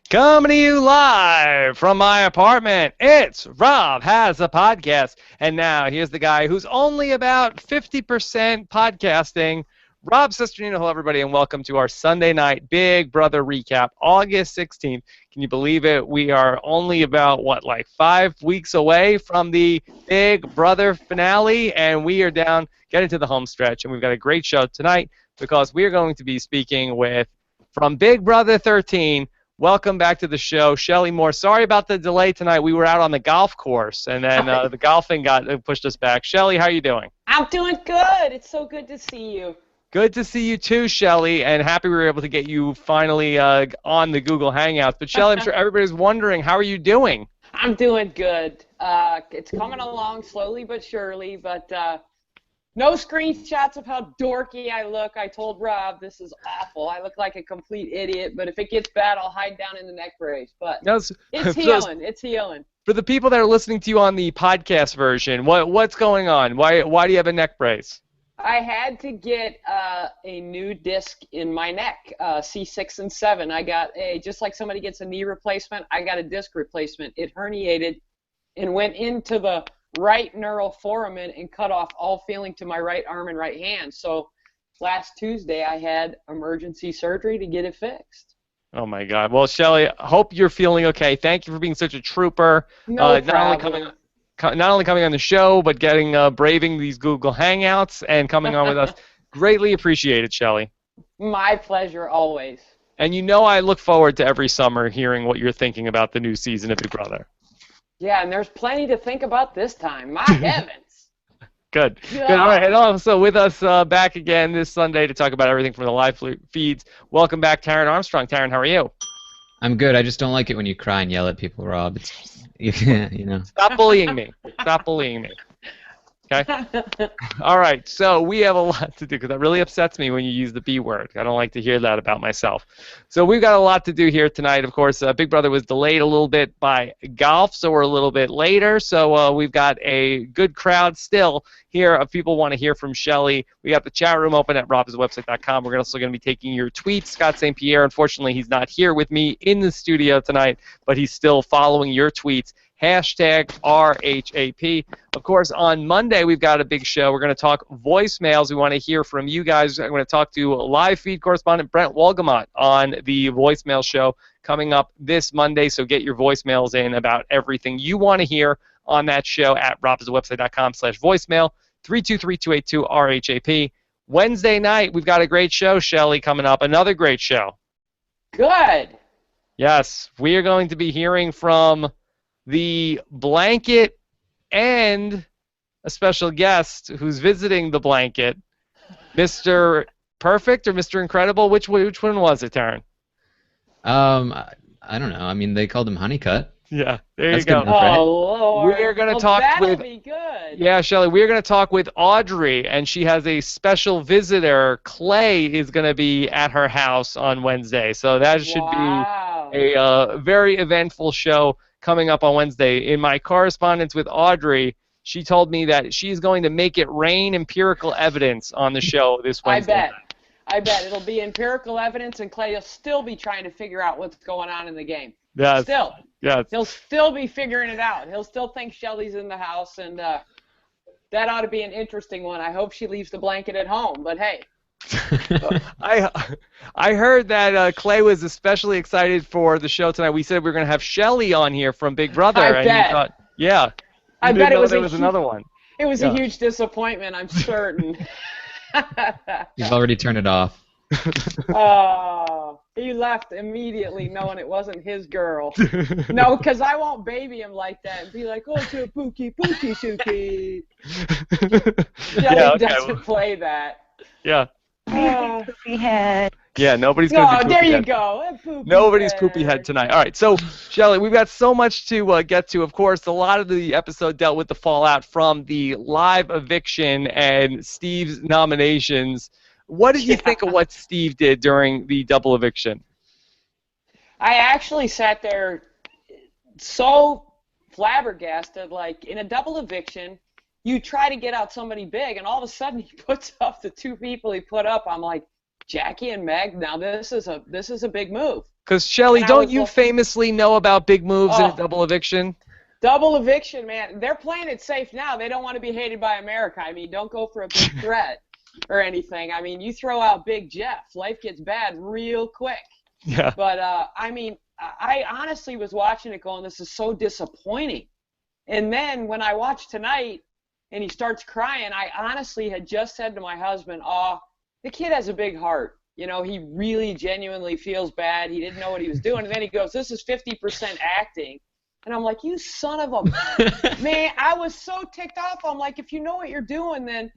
Coming to you live from my apartment, it's Rob Has a Podcast. And now here's the guy who's only about 50% podcasting, Rob Cesternino. Hello, everybody, and welcome to our Sunday night Big Brother recap, August 16th. Can you believe it? We are only about, like 5 weeks away from the Big Brother finale, and we are getting to the home stretch, and we've got a great show tonight because we are going to be speaking with, from Big Brother 13, welcome back to the show, Shelly Moore. Sorry about the delay tonight. We were out on the golf course, and then the golfing pushed us back. Shelly, how are you doing? I'm doing good. It's so good to see you. Good to see you too, Shelly, and happy we were able to get you finally on the Google Hangouts. But Shelly, I'm sure everybody's wondering, how are you doing? I'm doing good. It's coming along slowly but surely, but no screenshots of how dorky I look. I told Rob this is awful. I look like a complete idiot, but if it gets bad, I'll hide down in the neck brace. But it's healing. It's healing. For the people that are listening to you on the podcast version, what's going on? Why do you have a neck brace? I had to get a new disc in my neck, C6 and 7. I got just like somebody gets a knee replacement, I got a disc replacement. It herniated and went into the right neural foramen and cut off all feeling to my right arm and right hand. So last Tuesday I had emergency surgery to get it fixed. Oh my God. Well, Shelly, hope you're feeling okay. Thank you for being such a trooper. No problem. Not only coming on the show, but braving these Google Hangouts and coming on with us. Greatly appreciated, Shelly. My pleasure, always. And you know I look forward to every summer hearing what you're thinking about the new season of Big Brother. Yeah, and there's plenty to think about this time. My heavens. Good. Yeah. Good. All right. And also with us back again this Sunday to talk about everything from the live feeds. Welcome back, Taryn Armstrong. Taryn, how are you? I'm good. I just don't like it when you cry and yell at people, Rob. It's, you know. Stop bullying me. Stop bullying me. Okay? All right. So we have a lot to do because that really upsets me when you use the B word. I don't like to hear that about myself. So we've got a lot to do here tonight. Of course, Big Brother was delayed a little bit by golf, so we're a little bit later. So we've got a good crowd still here of people want to hear from Shelly. We got the chat room open at robhasawebsite.com. We're also going to be taking your tweets. Scott St. Pierre, unfortunately, he's not here with me in the studio tonight, but he's still following your tweets. Hashtag RHAP. Of course, on Monday, we've got a big show. We're going to talk voicemails. We want to hear from you guys. I'm going to talk to live feed correspondent Brent Wolgamott on the voicemail show coming up this Monday. So get your voicemails in about everything you want to hear on that show at robhasawebsite.com/voicemail, 323-282-RHAP. Wednesday night, we've got a great show, Shelly, coming up. Another great show. Good. Yes, we are going to be hearing from the blanket and a special guest who's visiting the blanket, Mr. Perfect or Mr. Incredible. Which one was it, Taryn? I don't know. I mean, they called him Honeycutt. Yeah, there That's you go. good enough, right? Oh, Lord. We're going to talk that'll with. be good. Yeah, Shelly, we're going to talk with Audrey, and she has a special visitor. Clay is going to be at her house on Wednesday, so that should be a very eventful show coming up on Wednesday. In my correspondence with Audrey, she told me that she's going to make it rain empirical evidence on the show this Wednesday. I bet. It'll be empirical evidence, and Clay will still be trying to figure out what's going on in the game. Yes. Still. Yes. He'll still be figuring it out. He'll still think Shelly's in the house, and that ought to be an interesting one. I hope she leaves the blanket at home, but hey. I heard that Clay was especially excited for the show tonight. We said we were going to have Shelly on here from Big Brother. I bet. You thought, yeah. I bet it was another one. It was a huge disappointment, I'm certain. You've already turned it off. Oh, he left immediately knowing it wasn't his girl. No, because I won't baby him like that and be like, oh, to a pookie, Suki. Shelly doesn't play that. Yeah. Poopy head. Yeah, nobody's going to be poopy there you head. go. Nobody's poopy head tonight. All right, so, Shelly, we've got so much to get to. Of course, a lot of the episode dealt with the fallout from the live eviction and Steve's nominations. What did you think of what Steve did during the double eviction? I actually sat there so flabbergasted, like, in a double eviction, you try to get out somebody big, and all of a sudden he puts up the two people he put up. I'm like, Jackie and Meg, now this is a big move. Because, Shelly, And I don't was you like- famously know about big moves in a Oh. double eviction? Double eviction, man. They're playing it safe now. They don't want to be hated by America. I mean, don't go for a big threat or anything. I mean, you throw out Big Jeff, life gets bad real quick. Yeah. But, I mean, I honestly was watching it going, this is so disappointing. And then when I watched tonight and he starts crying, I honestly had just said to my husband, oh, the kid has a big heart. You know, he really genuinely feels bad. He didn't know what he was doing. And then he goes, this is 50% acting. And I'm like, you son of a... Man, I was so ticked off. I'm like, if you know what you're doing, then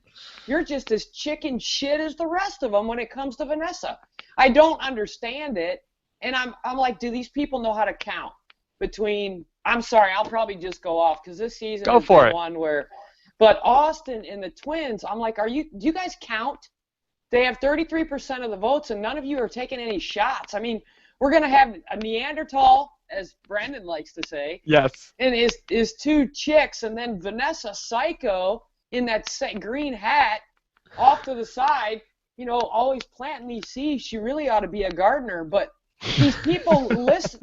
you're just as chicken shit as the rest of them when it comes to Vanessa. I don't understand it. And I'm like, do these people know how to count between... I'm sorry, I'll probably just go off because this season Go has for been it. one where... But Austin and the Twins, I'm like, do you guys count? They have 33% of the votes, and none of you are taking any shots. I mean, we're going to have a Neanderthal, as Brandon likes to say, Yes. and his two chicks, and then Vanessa Psycho in that green hat off to the side, you know, always planting these seeds. She really ought to be a gardener, but these people listen.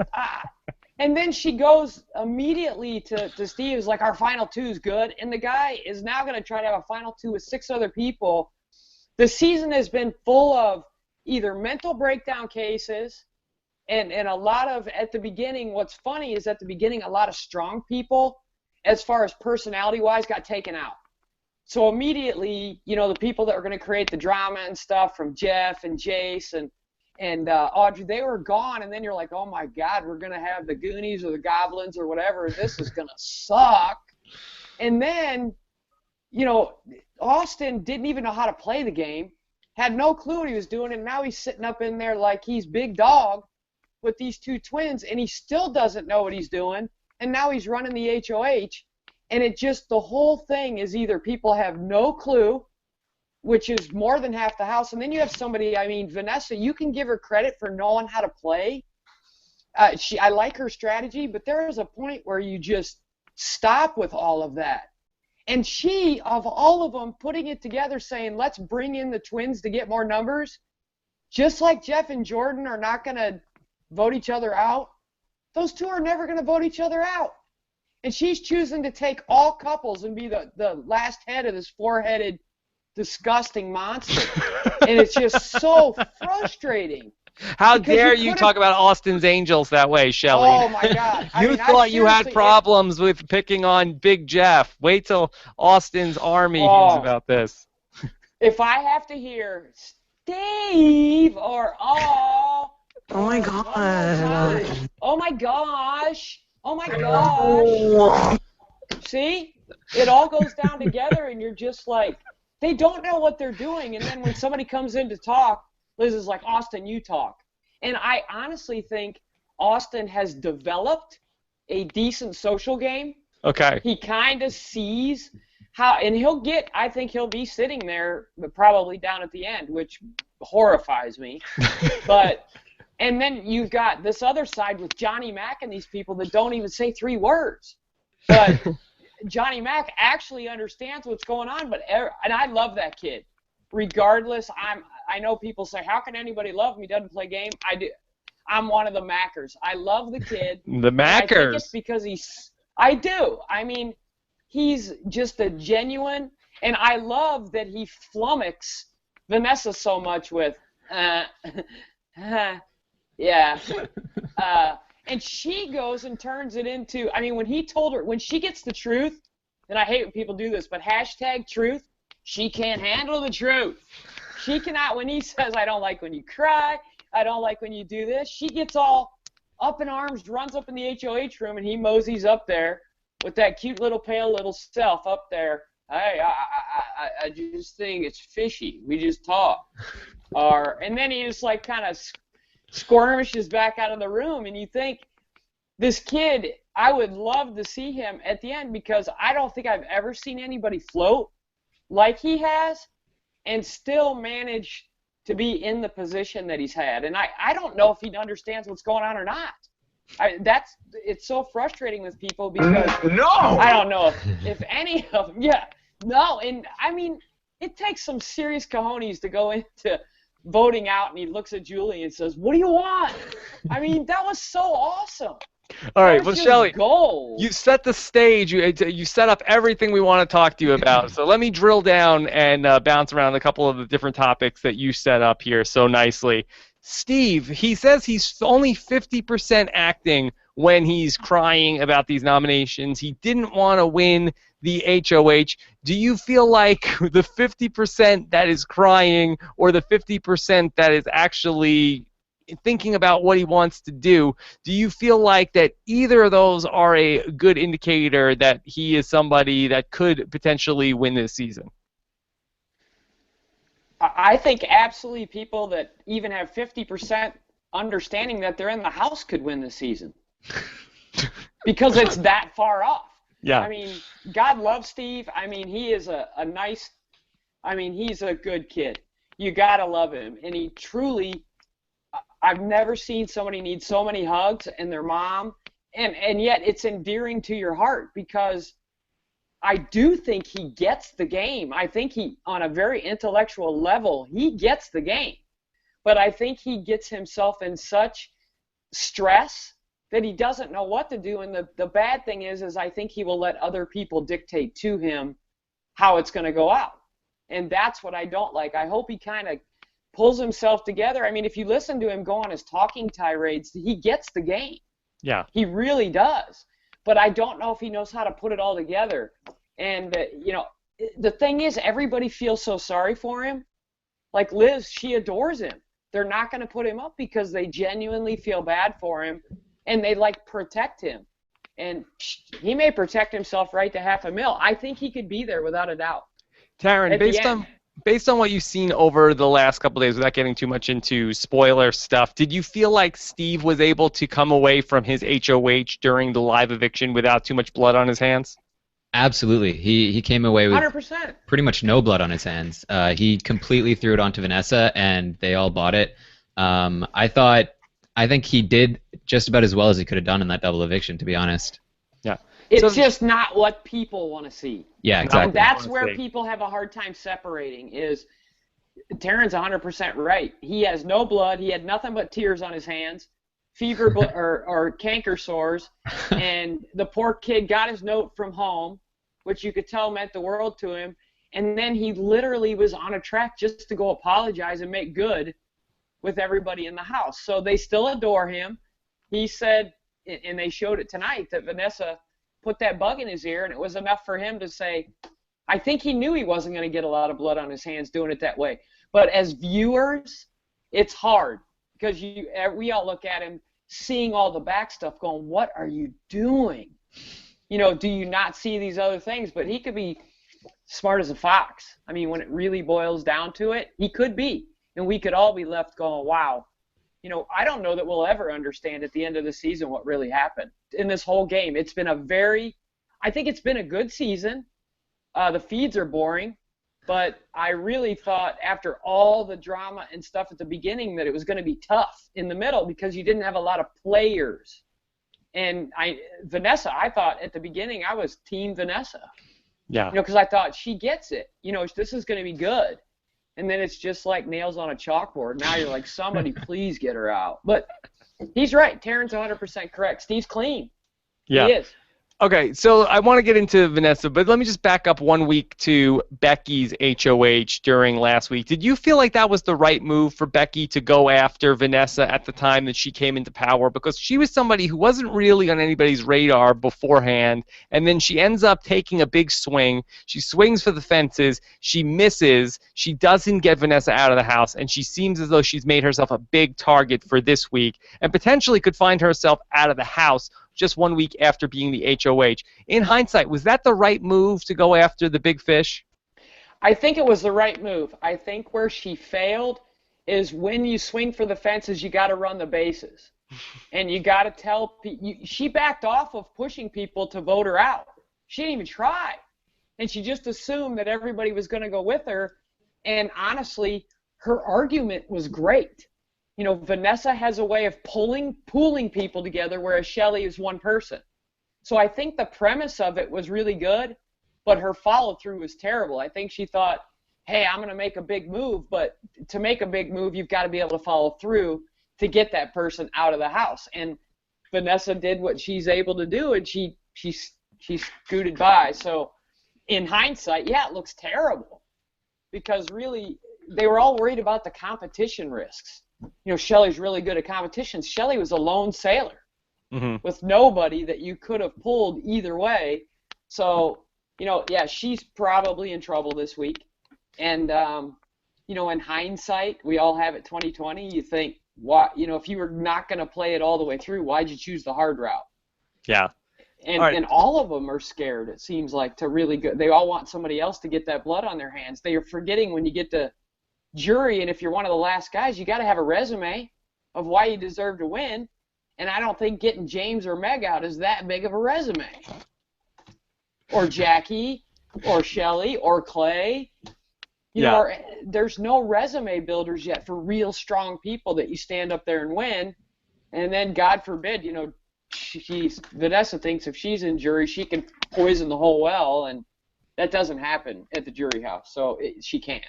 And then she goes immediately to Steve, is like, our final two is good, and the guy is now going to try to have a final two with 6 other people. The season has been full of either mental breakdown cases and a lot of, at the beginning, what's funny is at the beginning a lot of strong people, as far as personality-wise, got taken out. So immediately, you know, the people that were going to create the drama and stuff from Jeff and Jace and Audrey, they were gone, and then you're like, oh my God, we're going to have the Goonies or the Goblins or whatever. This is going to suck. And then, you know, Austin didn't even know how to play the game, had no clue what he was doing, and now he's sitting up in there like he's big dog with these two twins, and he still doesn't know what he's doing, and now he's running the HOH, and it just, the whole thing is either people have no clue, which is more than half the house, and then you have somebody, I mean, Vanessa, you can give her credit for knowing how to play. I like her strategy, but there is a point where you just stop with all of that. And she, of all of them, putting it together, saying, let's bring in the Twins to get more numbers, just like Jeff and Jordan are not going to vote each other out, those two are never going to vote each other out. And she's choosing to take all couples and be the last head of this 4-headed, disgusting monster. And it's just so frustrating. How Because dare you you could've- talk about Austin's Angels that way, Shelly? Oh, my God. I You mean, I thought you had seriously- problems with picking on Big Jeff. Wait till Austin's army hears Oh. about this. If I have to hear Steve or Oh my god. oh my gosh, oh my gosh. See, it all goes down together, and you're just like, they don't know what they're doing. And then when somebody comes in to talk, Liz is like, Austin, you talk. And I honestly think Austin has developed a decent social game. Okay. He kind of sees how, and I think he'll be sitting there, but probably down at the end, which horrifies me. But, and then you've got this other side with Johnny Mac and these people that don't even say 3 words. But Johnny Mac actually understands what's going on, and I love that kid. Regardless, I know people say, how can anybody love him? He doesn't play game. I do. I'm one of the Mackers. I love the kid. The I think Mackers. it's because I do. I mean, he's just a genuine, and I love that he flummoxes Vanessa so much with, yeah. And she goes and turns it into, I mean, when he told her, when she gets the truth, and I hate when people do this, but #truth, she can't handle the truth. She cannot, when he says, I don't like when you cry, I don't like when you do this, she gets all up in arms, runs up in the HOH room, and he moseys up there with that cute little pale little self up there. Hey, I just think it's fishy. We just talk. And then he just like kind of squirmishes back out of the room, and you think, this kid, I would love to see him at the end, because I don't think I've ever seen anybody float like he has and still manage to be in the position that he's had. And I don't know if he understands what's going on or not. It's so frustrating with people, because I don't know if any of them, and I mean, it takes some serious cojones to go into voting out, and he looks at Julie and says, "What do you want?" I mean, that was so awesome. All right, That well, was just Shelly, gold. you set the stage. You set up everything we want to talk to you about. So let me drill down and bounce around a couple of the different topics that you set up here so nicely. Steve, he says he's only 50% acting when he's crying about these nominations. He didn't want to win the HOH. Do you feel like the 50% that is crying or the 50% that is actually thinking about what he wants to do you feel like that either of those are a good indicator that he is somebody that could potentially win this season? I think absolutely people that even have 50% understanding that they're in the house could win this season. Because it's that far off. Yeah. I mean, God loves Steve. I mean, he is he's a good kid. You got to love him. And he truly, I've never seen somebody need so many hugs and their mom. And yet it's endearing to your heart because I do think he gets the game. I think he, on a very intellectual level, he gets the game. But I think he gets himself in such stress that he doesn't know what to do. And the bad thing is I think he will let other people dictate to him how it's going to go out. And that's what I don't like. I hope he kind of pulls himself together. I mean, if you listen to him go on his talking tirades, he gets the game. Yeah. He really does. But I don't know if he knows how to put it all together. And, the thing is, everybody feels so sorry for him. Like Liz, she adores him. They're not going to put him up because they genuinely feel bad for him, and they, protect him. And he may protect himself right to $500,000. I think he could be there without a doubt. Taryn, based on what you've seen over the last couple of days, without getting too much into spoiler stuff, did you feel like Steve was able to come away from his HOH during the live eviction without too much blood on his hands? Absolutely. He came away with 100%. pretty much no blood on his hands. He completely threw it onto Vanessa, and they all bought it. I think he did just about as well as he could have done in that double eviction, to be honest. Yeah. It's just not what people want to see. Yeah, exactly. And that's where people have a hard time separating is Taryn's 100% right. He has no blood. He had nothing but tears on his hands, fever or canker sores, and the poor kid got his note from home, which you could tell meant the world to him, and then he literally was on a track just to go apologize and make good with everybody in the house. So they still adore him. He said, and they showed it tonight, that Vanessa put that bug in his ear, and it was enough for him to say, I think he knew he wasn't going to get a lot of blood on his hands doing it that way. But as viewers, it's hard because we all look at him seeing all the back stuff going, what are you doing? Do you not see these other things? But he could be smart as a fox. I mean, when it really boils down to it, he could be. And we could all be left going, wow. I don't know that we'll ever understand at the end of the season what really happened in this whole game. It's been I think it's been a good season. The feeds are boring, but I really thought after all the drama and stuff at the beginning that it was going to be tough in the middle because you didn't have a lot of players. And Vanessa, I thought at the beginning I was team Vanessa. Yeah. Because I thought she gets it. This is going to be good. And then it's just like nails on a chalkboard. Now you're like, somebody please get her out. But he's right. Taryn's 100% correct. Steve's clean. Yeah. He is. Okay, so I want to get into Vanessa, but let me just back up 1 week to Becky's HOH during last week. Did you feel like that was the right move for Becky to go after Vanessa at the time that she came into power? Because she was somebody who wasn't really on anybody's radar beforehand, and then she ends up taking a big swing. She swings for the fences. She misses. She doesn't get Vanessa out of the house, and she seems as though she's made herself a big target for this week and potentially could find herself out of the house just 1 week after being the HOH. In hindsight, was that the right move to go after the big fish? I think it was the right move. I think where she failed is when you swing for the fences, you got to run the bases. And you got to tell people. She backed off of pushing people to vote her out. She didn't even try. And she just assumed that everybody was going to go with her. And honestly, her argument was great. Vanessa has a way of pooling people together, whereas Shelly is one person. So I think the premise of it was really good, but her follow-through was terrible. I think she thought, hey, I'm going to make a big move, but to make a big move, you've got to be able to follow through to get that person out of the house. And Vanessa did what she's able to do, and she scooted by. So in hindsight, yeah, it looks terrible because really they were all worried about the competition risks. You know, Shelly's really good at competitions. Shelly was a lone sailor with nobody that you could have pulled either way. So, you know, yeah, she's probably in trouble this week. And, you know, in hindsight, we all have it 2020. You think, why, you know, if you were not going to play it all the way through, why'd you choose the hard route? Yeah. And all right. and all of them are scared, it seems like, to really go. They all want somebody else to get that blood on their hands. They are forgetting when you get to jury, and if you're one of the last guys, you got to have a resume of why you deserve to win. And I don't think getting James or Meg out is that big of a resume. Or Jackie, or Shelly, or Clay. You know, or, there's no resume builders yet for real strong people that you stand up there and win. And then, God forbid, you know, Vanessa thinks if she's in jury, she can poison the whole well, and that doesn't happen at the jury house, so she can't.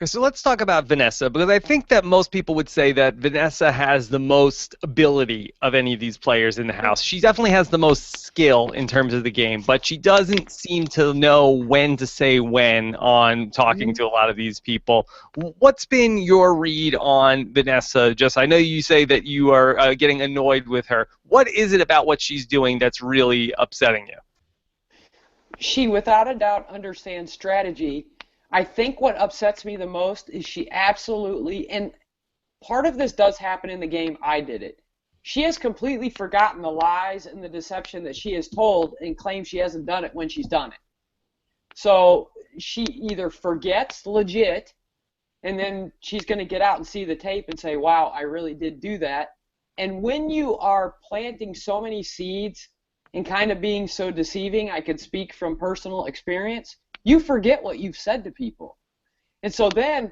So let's talk about Vanessa, because I think that most people would say that Vanessa has the most ability of any of these players in the house. She definitely has the most skill in terms of the game, but she doesn't seem to know when to say when on talking to a lot of these people. What's been your read on Vanessa? Just, I know you say that you are getting annoyed with her. What is it about what she's doing that's really upsetting you? She, without a doubt, understands strategy. I think what upsets me the most is she absolutely, and part of this does happen in the game, I did it. She has completely forgotten the lies and the deception that she has told and claims she hasn't done it when she's done it. So she either forgets legit, and then she's going to get out and see the tape and say, wow, I really did do that. And when you are planting so many seeds and kind of being so deceiving, I could speak from personal experience, you forget what you've said to people. And so then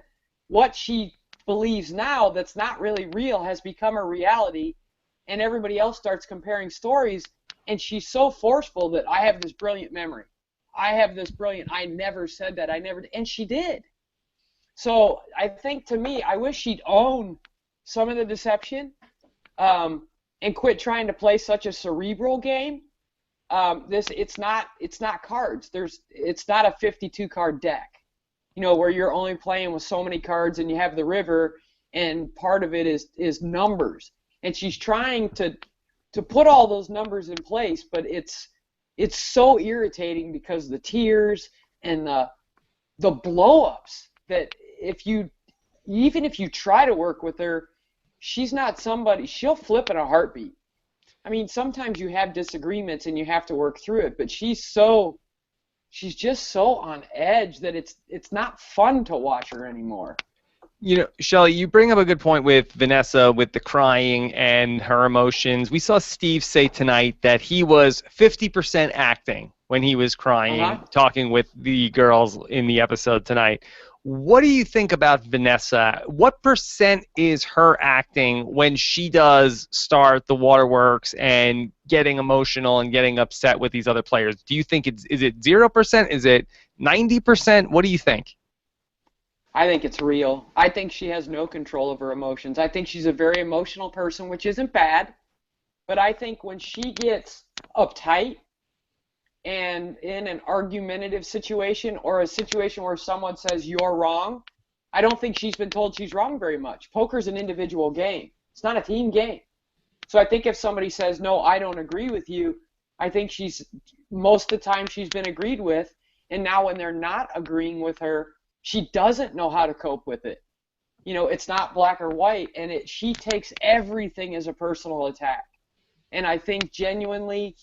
what she believes now that's not really real has become a reality, and everybody else starts comparing stories, and she's so forceful that I have this brilliant memory. I have this brilliant, I never said that, and she did. So I think, to me, I wish she'd own some of the deception and quit trying to play such a cerebral game. It's not cards. It's not a 52 card deck, you know, where you're only playing with so many cards and you have the river, and part of it is numbers. And she's trying to put all those numbers in place, but it's so irritating because the tears and the blow-ups that even if you try to work with her, she's not somebody, she'll flip in a heartbeat. I mean, sometimes you have disagreements and you have to work through it, but she's just so on edge that it's not fun to watch her anymore. You know, Shelly, you bring up a good point with Vanessa, with the crying and her emotions. We saw Steve say tonight that he was 50% acting when he was crying, talking with the girls in the episode tonight. What do you think about Vanessa? What percent is her acting when she does start the waterworks and getting emotional and getting upset with these other players? Do you think is it 0%? Is it 90%? What do you think? I think it's real. I think she has no control of her emotions. I think she's a very emotional person, which isn't bad. But I think when she gets uptight and in an argumentative situation or a situation where someone says you're wrong, I don't think she's been told she's wrong very much. Poker's an individual game. It's not a team game. So I think if somebody says, no, I don't agree with you, I think most of the time she's been agreed with, and now when they're not agreeing with her, she doesn't know how to cope with it. You know, it's not black or white, and she takes everything as a personal attack. And I think genuinely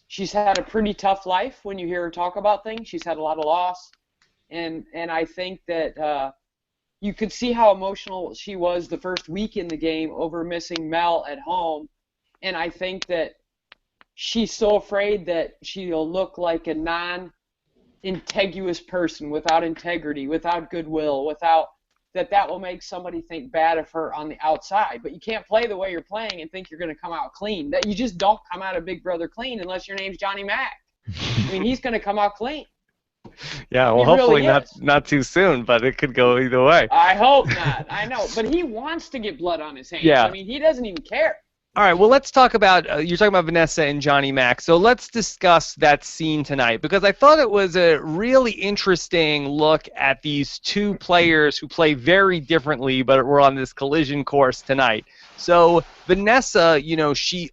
she's had a pretty tough life when you hear her talk about things. She's had a lot of loss, and I think that you could see how emotional she was the first week in the game over missing Mel at home, and I think that she's so afraid that she'll look like a non-integuous person, without integrity, without goodwill, without that will make somebody think bad of her on the outside. But you can't play the way you're playing and think you're going to come out clean. That you just don't come out of Big Brother clean unless your name's Johnny Mac. I mean, he's going to come out clean. Yeah, well, He hopefully really not is. not too soon, but it could go either way. I hope not. I know, but he wants to get blood on his hands. Yeah. I mean, he doesn't even care. All right, well, let's talk about, you're talking about Vanessa and Johnny Mac. So let's discuss that scene tonight, because I thought it was a really interesting look at these two players who play very differently, but we're on this collision course tonight. So Vanessa, she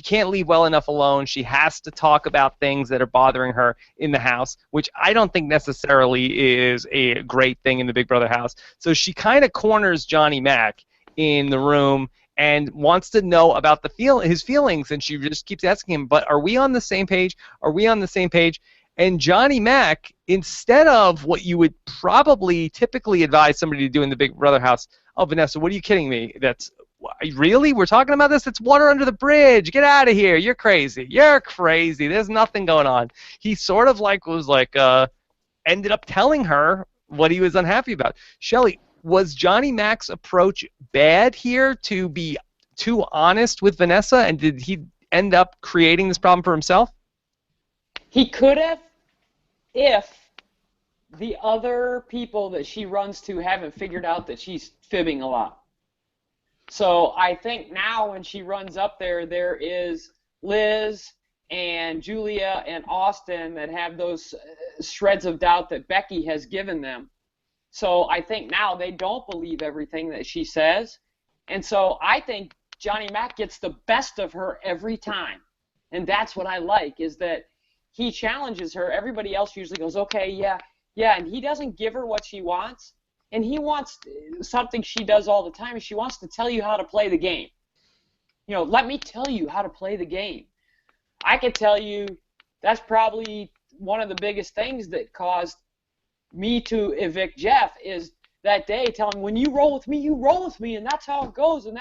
can't leave well enough alone. She has to talk about things that are bothering her in the house, which I don't think necessarily is a great thing in the Big Brother house. So she kind of corners Johnny Mac in the room and wants to know about his feelings, and she just keeps asking him, but are we on the same page? Are we on the same page? And Johnny Mac, instead of what you would probably typically advise somebody to do in the Big Brother house, oh, Vanessa, what are you kidding me? Really? We're talking about this? It's water under the bridge. Get out of here. You're crazy. You're crazy. There's nothing going on. He sort of ended up telling her what he was unhappy about. Shelly, was Johnny Mac's approach bad here to be too honest with Vanessa, and did he end up creating this problem for himself? He could have, if the other people that she runs to haven't figured out that she's fibbing a lot. So I think now when she runs up there, there is Liz and Julia and Austin that have those shreds of doubt that Becky has given them. So I think now they don't believe everything that she says. And so I think Johnny Mac gets the best of her every time. And that's what I like, is that he challenges her. Everybody else usually goes, okay, yeah. And he doesn't give her what she wants. And he wants something she does all the time. She wants to tell you how to play the game. Let me tell you how to play the game. I can tell you that's probably one of the biggest things that caused me to evict Jeff is that day telling him, when you roll with me, you roll with me, and that's how it goes, and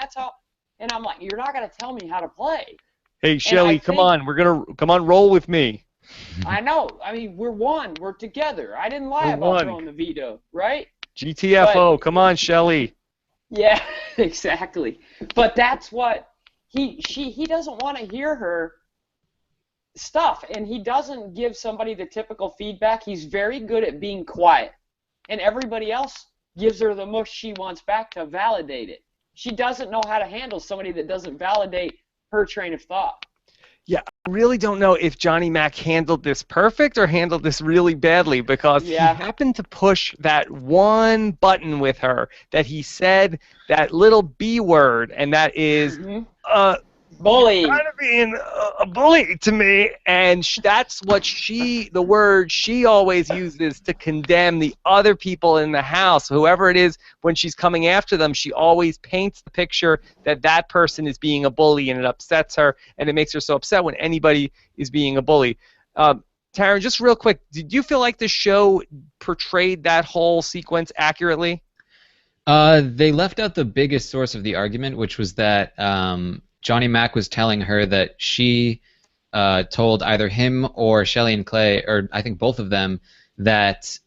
I'm like, you're not going to tell me how to play. Hey, Shelly, come on, roll with me. I know. I mean, we're one. We're together. I didn't lie about throwing the veto, right? GTFO, come on, Shelly. Yeah, exactly. But that's what he doesn't want to hear her stuff, and he doesn't give somebody the typical feedback. He's very good at being quiet, and everybody else gives her the mush she wants back to validate it. She doesn't know how to handle somebody that doesn't validate her train of thought. Yeah, I really don't know if Johnny Mac handled this perfect or handled this really badly, because he happened to push that one button with her that he said that little B word, and that is bully. Kind of being a bully to me, and that's what the word she always uses to condemn the other people in the house. Whoever it is, when she's coming after them, she always paints the picture that that person is being a bully, and it upsets her, and it makes her so upset when anybody is being a bully. Taryn, just real quick, did you feel like the show portrayed that whole sequence accurately? They left out the biggest source of the argument, which was that Johnny Mac was telling her that she told either him or Shelly and Clay, or I think both of them, that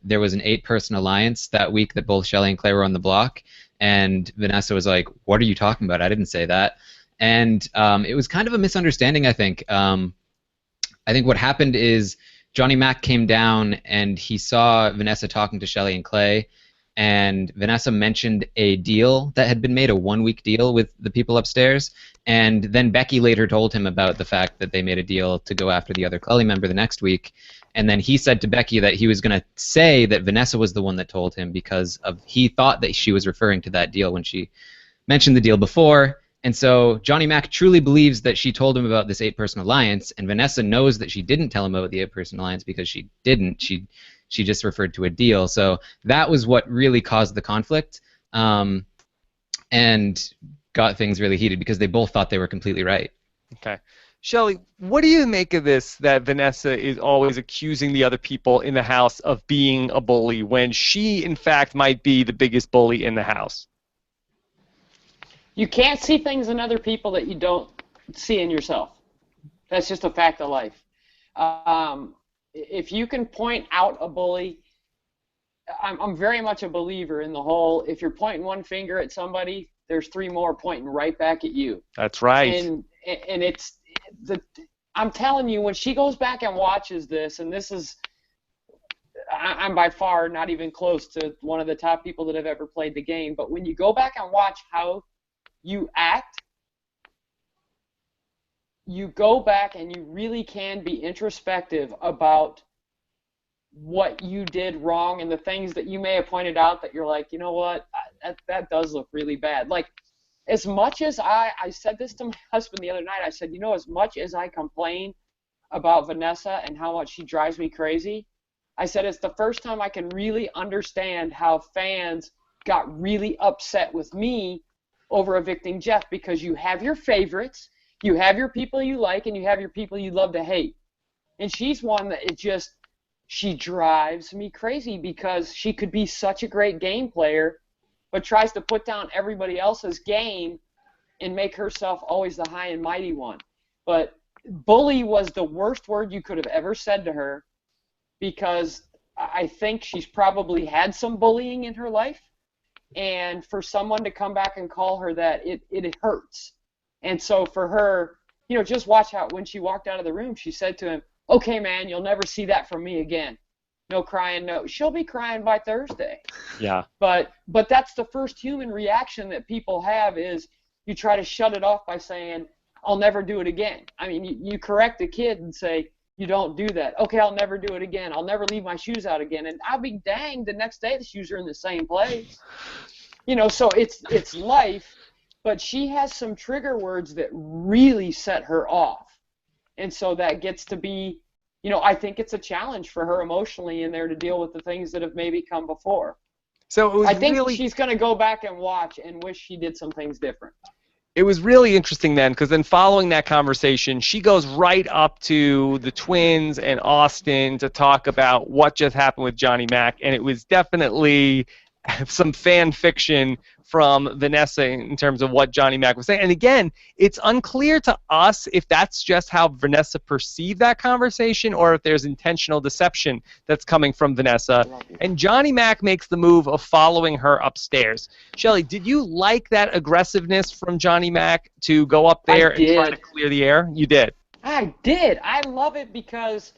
there was an 8-person alliance that week that both Shelly and Clay were on the block. And Vanessa was like, what are you talking about? I didn't say that. And it was kind of a misunderstanding, I think. I think what happened is Johnny Mac came down and he saw Vanessa talking to Shelly and Clay, and Vanessa mentioned a deal that had been made, a 1-week deal with the people upstairs, and then Becky later told him about the fact that they made a deal to go after the other Clully member the next week, and then he said to Becky that he was going to say that Vanessa was the one that told him because he thought that she was referring to that deal when she mentioned the deal before, and so Johnny Mac truly believes that she told him about this 8-person alliance, and Vanessa knows that she didn't tell him about the 8-person alliance because she didn't. She just referred to a deal. So that was what really caused the conflict and got things really heated because they both thought they were completely right. Okay. Shelly, what do you make of this, that Vanessa is always accusing the other people in the house of being a bully when she, in fact, might be the biggest bully in the house? You can't see things in other people that you don't see in yourself. That's just a fact of life. If you can point out a bully, I'm very much a believer in the whole, if you're pointing one finger at somebody, there's 3 more pointing right back at you. That's right. And I'm telling you, when she goes back and watches this, and this is, I'm by far not even close to one of the top people that have ever played the game, but when you go back and watch how you act, you go back and you really can be introspective about what you did wrong and the things that you may have pointed out that you're like, you know what, that does look really bad. Like, as much as I said this to my husband the other night, I said, you know, as much as I complain about Vanessa and how much she drives me crazy, I said it's the first time I can really understand how fans got really upset with me over evicting Jeff, because you have your favorites, you have your people you like, and you have your people you love to hate. And she's one that she drives me crazy because she could be such a great game player, but tries to put down everybody else's game and make herself always the high and mighty one. But bully was the worst word you could have ever said to her, because I think she's probably had some bullying in her life. And for someone to come back and call her that, it hurts. And so for her, you know, just watch how when she walked out of the room, she said to him, "Okay, man, you'll never see that from me again. No crying, no." She'll be crying by Thursday. Yeah. But that's the first human reaction that people have, is you try to shut it off by saying, "I'll never do it again." I mean, you correct a kid and say, "You don't do that." "Okay, I'll never do it again. I'll never leave my shoes out again." And I'll be danged, the next day the shoes are in the same place. You know, so it's life, but she has some trigger words that really set her off. And so that gets to be, you know, I think it's a challenge for her emotionally in there to deal with the things that have maybe come before. So it was I think really, she's going to go back and watch and wish she did some things different. it was really interesting then, because then following that conversation, she goes right up to the twins and Austin to talk about what just happened with Johnny Mac, and it was definitely some fan fiction from Vanessa in terms of what Johnny Mac was saying. And again, it's unclear to us if that's just how Vanessa perceived that conversation or if there's intentional deception that's coming from Vanessa. And Johnny Mac makes the move of following her upstairs. Shelly, did you like that aggressiveness from Johnny Mac to go up there and try to clear the air? You did. I did. I love it because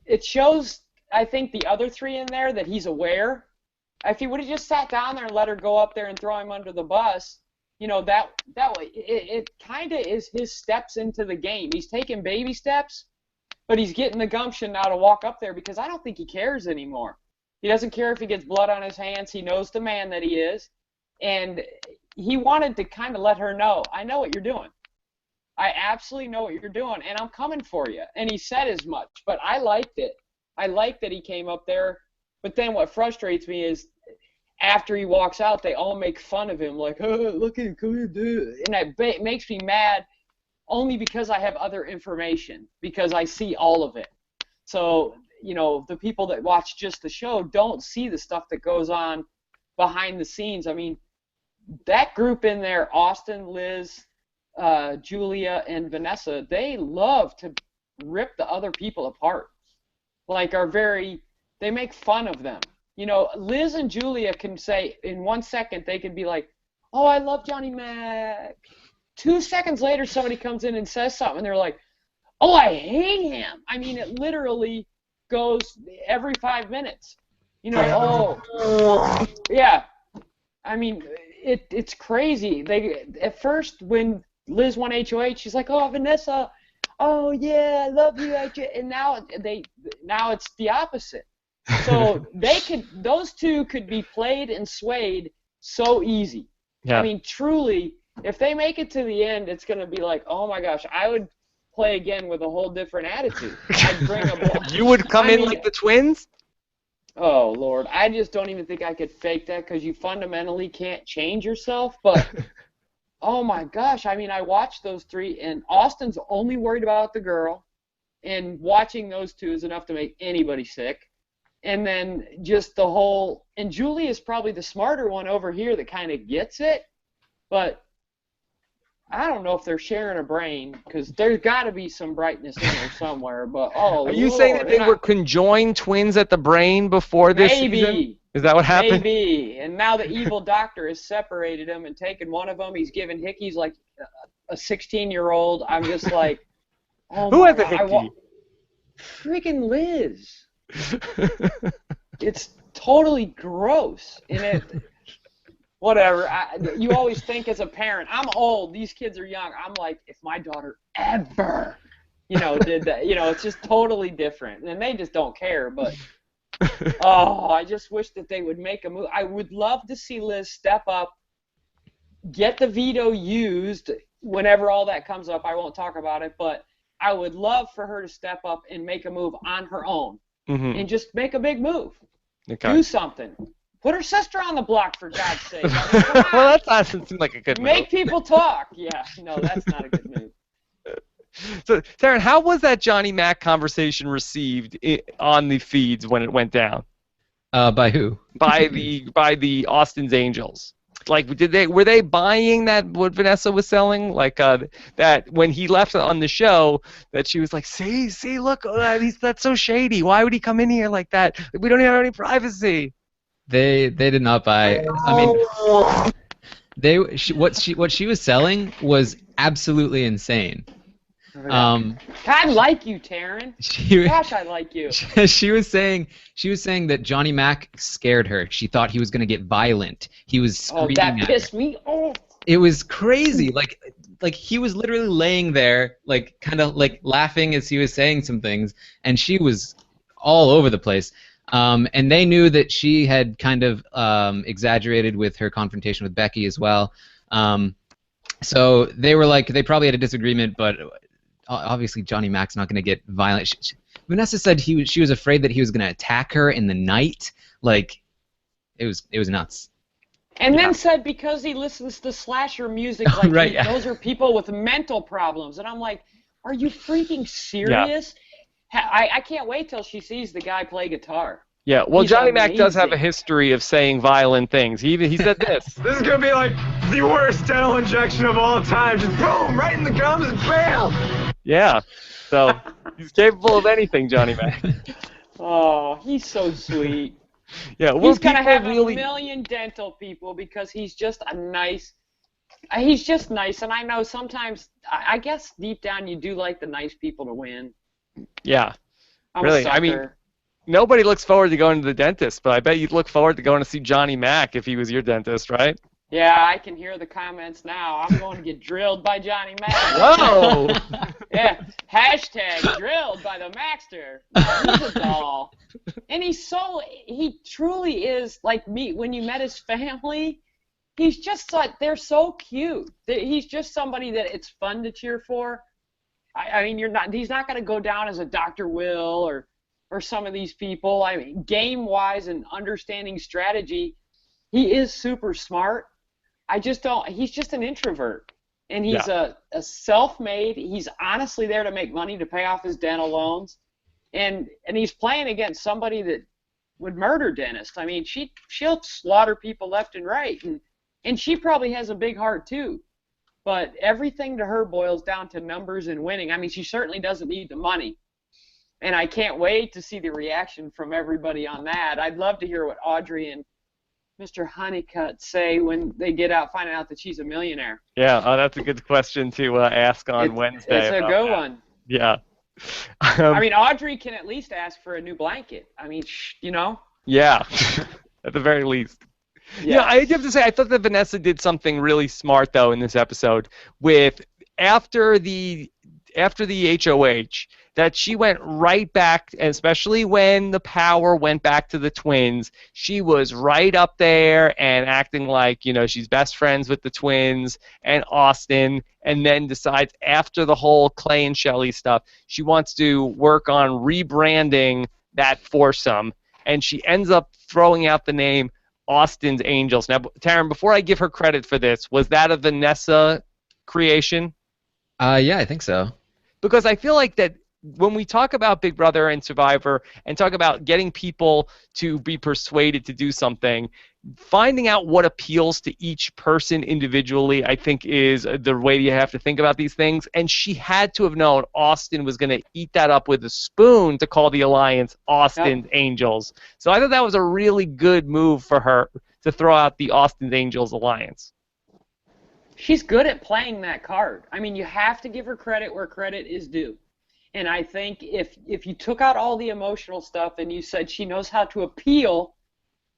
it shows, I think, the other three in there that he's aware. If he would have just sat down there and let her go up there and throw him under the bus, you know, that way, it kind of is his steps into the game. He's taking baby steps, but he's getting the gumption now to walk up there, because I don't think he cares anymore. He doesn't care if he gets blood on his hands. He knows the man that he is, and he wanted to kind of let her know, "I know what you're doing. I absolutely know what you're doing, and I'm coming for you." And he said as much, but I liked it. I liked that he came up there. But then what frustrates me is after he walks out, they all make fun of him, like, "Oh, look at him, come here, dude." And that makes me mad only because I have other information, because I see all of it. So, you know, the people that watch just the show don't see the stuff that goes on behind the scenes. I mean, that group in there, Austin, Liz, Julia, and Vanessa, they love to rip the other people apart. Like, they make fun of them. You know, Liz and Julia can say in 1 second, they can be like, "Oh, I love Johnny Mac." 2 seconds later, somebody comes in and says something, and they're like, "Oh, I hate him." I mean, it literally goes every 5 minutes. You know, oh, yeah. I mean, it's crazy. At first, when Liz won HOH, she's like, "Oh, Vanessa, oh yeah, I love you," and now it's the opposite. So those two could be played and swayed so easy. Yeah. I mean, truly, if they make it to the end, it's going to be like, oh my gosh, I would play again with a whole different attitude. I'd bring a ball. You would come in like the twins? Oh Lord, I just don't even think I could fake that, because you fundamentally can't change yourself. But oh my gosh, I mean, I watched those three, and Austin's only worried about the girl, and watching those two is enough to make anybody sick. And then just the whole, and Julie is probably the smarter one over here that kind of gets it, but I don't know if they're sharing a brain, because there's got to be some brightness in there somewhere. But are you saying that they were conjoined twins at the brain before this season? Is that what happened? Maybe. And now the evil doctor has separated them and taken one of them. He's giving hickeys like a 16-year-old. I'm just like, Oh Who my has a God, hickey? Friggin' Liz. It's totally gross. And whatever. You always think as a parent, I'm old, these kids are young. I'm like, if my daughter ever, did that, it's just totally different. And they just don't care. But, oh, I just wish that they would make a move. I would love to see Liz step up, get the veto used whenever all that comes up. I won't talk about it, but I would love for her to step up and make a move on her own and just make a big move. Okay. Do something. Put her sister on the block, for God's sake. I mean, come on. Well, that doesn't seem like a good move. Make people talk. Yeah, no, that's not a good move. So, Taryn, how was that Johnny Mac conversation received on the feeds when it went down? By who? By the Austin's Angels. Like, were they buying that what Vanessa was selling? Like that when he left on the show, that she was like, see, look, that's so shady. Why would he come in here like that? We don't have any privacy. They did not buy. I mean, what she was selling was absolutely insane. I like you, Taryn. Gosh, I like you. She was saying that Johnny Mac scared her. She thought he was going to get violent. He was screaming that at pissed her. me off. It was crazy. Like he was literally laying there, like kind of like laughing as he was saying some things, and she was all over the place. And they knew that she had kind of exaggerated with her confrontation with Becky as well. So they were like, they probably had a disagreement, but obviously Johnny Mac's not going to get violent. Vanessa said she was afraid that he was going to attack her in the night. Like, it was nuts. And then said because he listens to slasher music, like right, those are people with mental problems. And I'm like, are you freaking serious? Yeah. I can't wait till she sees the guy play guitar. Yeah, well, He's Johnny Mac does have a amazing. history of saying violent things. He said this. This is gonna be like the worst dental injection of all time. Just boom, right in the gums and bam. Yeah, so he's capable of anything, Johnny Mac. Oh, he's so sweet. Yeah, well, he's gonna have really... a million dental people because he's just he's just nice. And I know sometimes, I guess deep down you do like the nice people to win. Yeah, I'm really. a sucker. I mean, nobody looks forward to going to the dentist, but I bet you'd look forward to going to see Johnny Mac if he was your dentist, right? Yeah, I can hear the comments now. I'm going to get drilled by Johnny Mac. Whoa! Yeah, hashtag drilled by the Maxter. He's a doll. And he truly is like me. When you met his family, he's just like, they're so cute. He's just somebody that it's fun to cheer for. I mean, he's not going to go down as a Dr. Will or some of these people. I mean, game-wise and understanding strategy, he is super smart. He's just an introvert. And he's a self-made, he's honestly there to make money to pay off his dental loans. And he's playing against somebody that would murder dentists. I mean, she'll slaughter people left and right. And she probably has a big heart too. But everything to her boils down to numbers and winning. I mean, she certainly doesn't need the money. And I can't wait to see the reaction from everybody on that. I'd love to hear what Audrey and Mr. Honeycutt say when they get out finding out that she's a millionaire. Yeah, that's a good question to ask on Wednesday. It's a good one. Yeah. I mean, Audrey can at least ask for a new blanket. I mean, Yeah, at the very least. Yeah, I have to say, I thought that Vanessa did something really smart, though, in this episode with after the HOH, that she went right back, and especially when the power went back to the twins, she was right up there and acting like, she's best friends with the twins and Austin, and then decides after the whole Clay and Shelly stuff, she wants to work on rebranding that foursome, and she ends up throwing out the name Austin's Angels. Now, Taryn, before I give her credit for this, was that a Vanessa creation? Yeah, I think so. Because I feel like that when we talk about Big Brother and Survivor and talk about getting people to be persuaded to do something, finding out what appeals to each person individually, I think, is the way you have to think about these things. And she had to have known Austin was going to eat that up with a spoon to call the alliance Austin's Angels. So I thought that was a really good move for her to throw out the Austin's Angels alliance. She's good at playing that card. I mean, you have to give her credit where credit is due. And I think if you took out all the emotional stuff and you said she knows how to appeal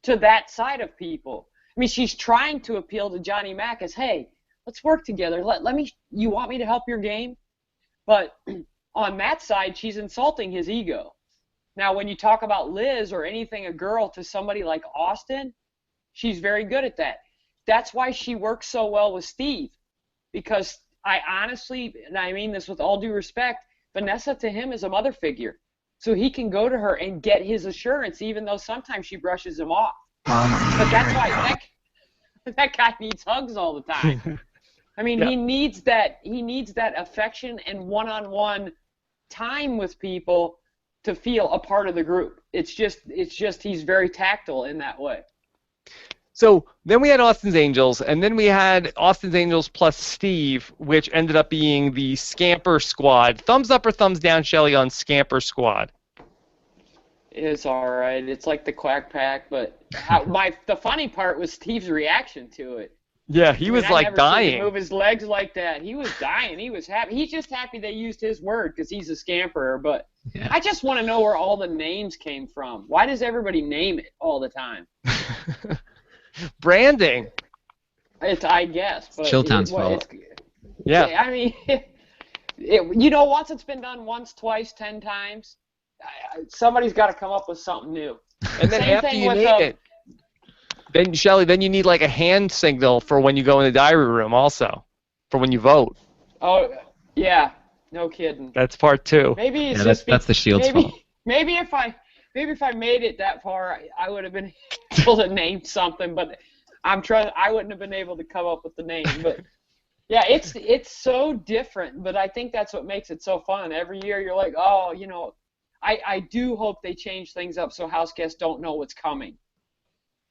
to that side of people. I mean, she's trying to appeal to Johnny Mac as, hey, let's work together. You want me to help your game? But on that side, she's insulting his ego. Now, when you talk about Liz or anything a girl to somebody like Austin, she's very good at that. That's why she works so well with Steve. Because I honestly, and I mean this with all due respect, Vanessa to him is a mother figure. So he can go to her and get his assurance, even though sometimes she brushes him off. But that's why that guy needs hugs all the time. I mean, he needs that affection and one-on-one time with people to feel a part of the group. It's just he's very tactile in that way. So then we had Austin's Angels, and then we had Austin's Angels plus Steve, which ended up being the Scamper Squad. Thumbs up or thumbs down, Shelly, on Scamper Squad? It's all right. It's like the Quack Pack, but the funny part was Steve's reaction to it. Yeah, he was like dying. Seen him move his legs like that. He was dying. He was happy. He's just happy they used his word because he's a scamperer. But I just want to know where all the names came from. Why does everybody name it all the time? Branding. I guess. But Chilltown's fault. Yeah. I mean, once it's been done once, twice, 10 times, somebody's got to come up with something new. And then after you name it, then Shelly, then you need like a hand signal for when you go in the diary room, also, for when you vote. Oh, yeah. No kidding. That's part 2. Maybe it's that's the Shield's fault. Maybe if I made it that far, I would have been able to name something, but I wouldn't have been able to come up with the name. But yeah, it's so different, but I think that's what makes it so fun. Every year you're like, oh, I do hope they change things up so house guests don't know what's coming.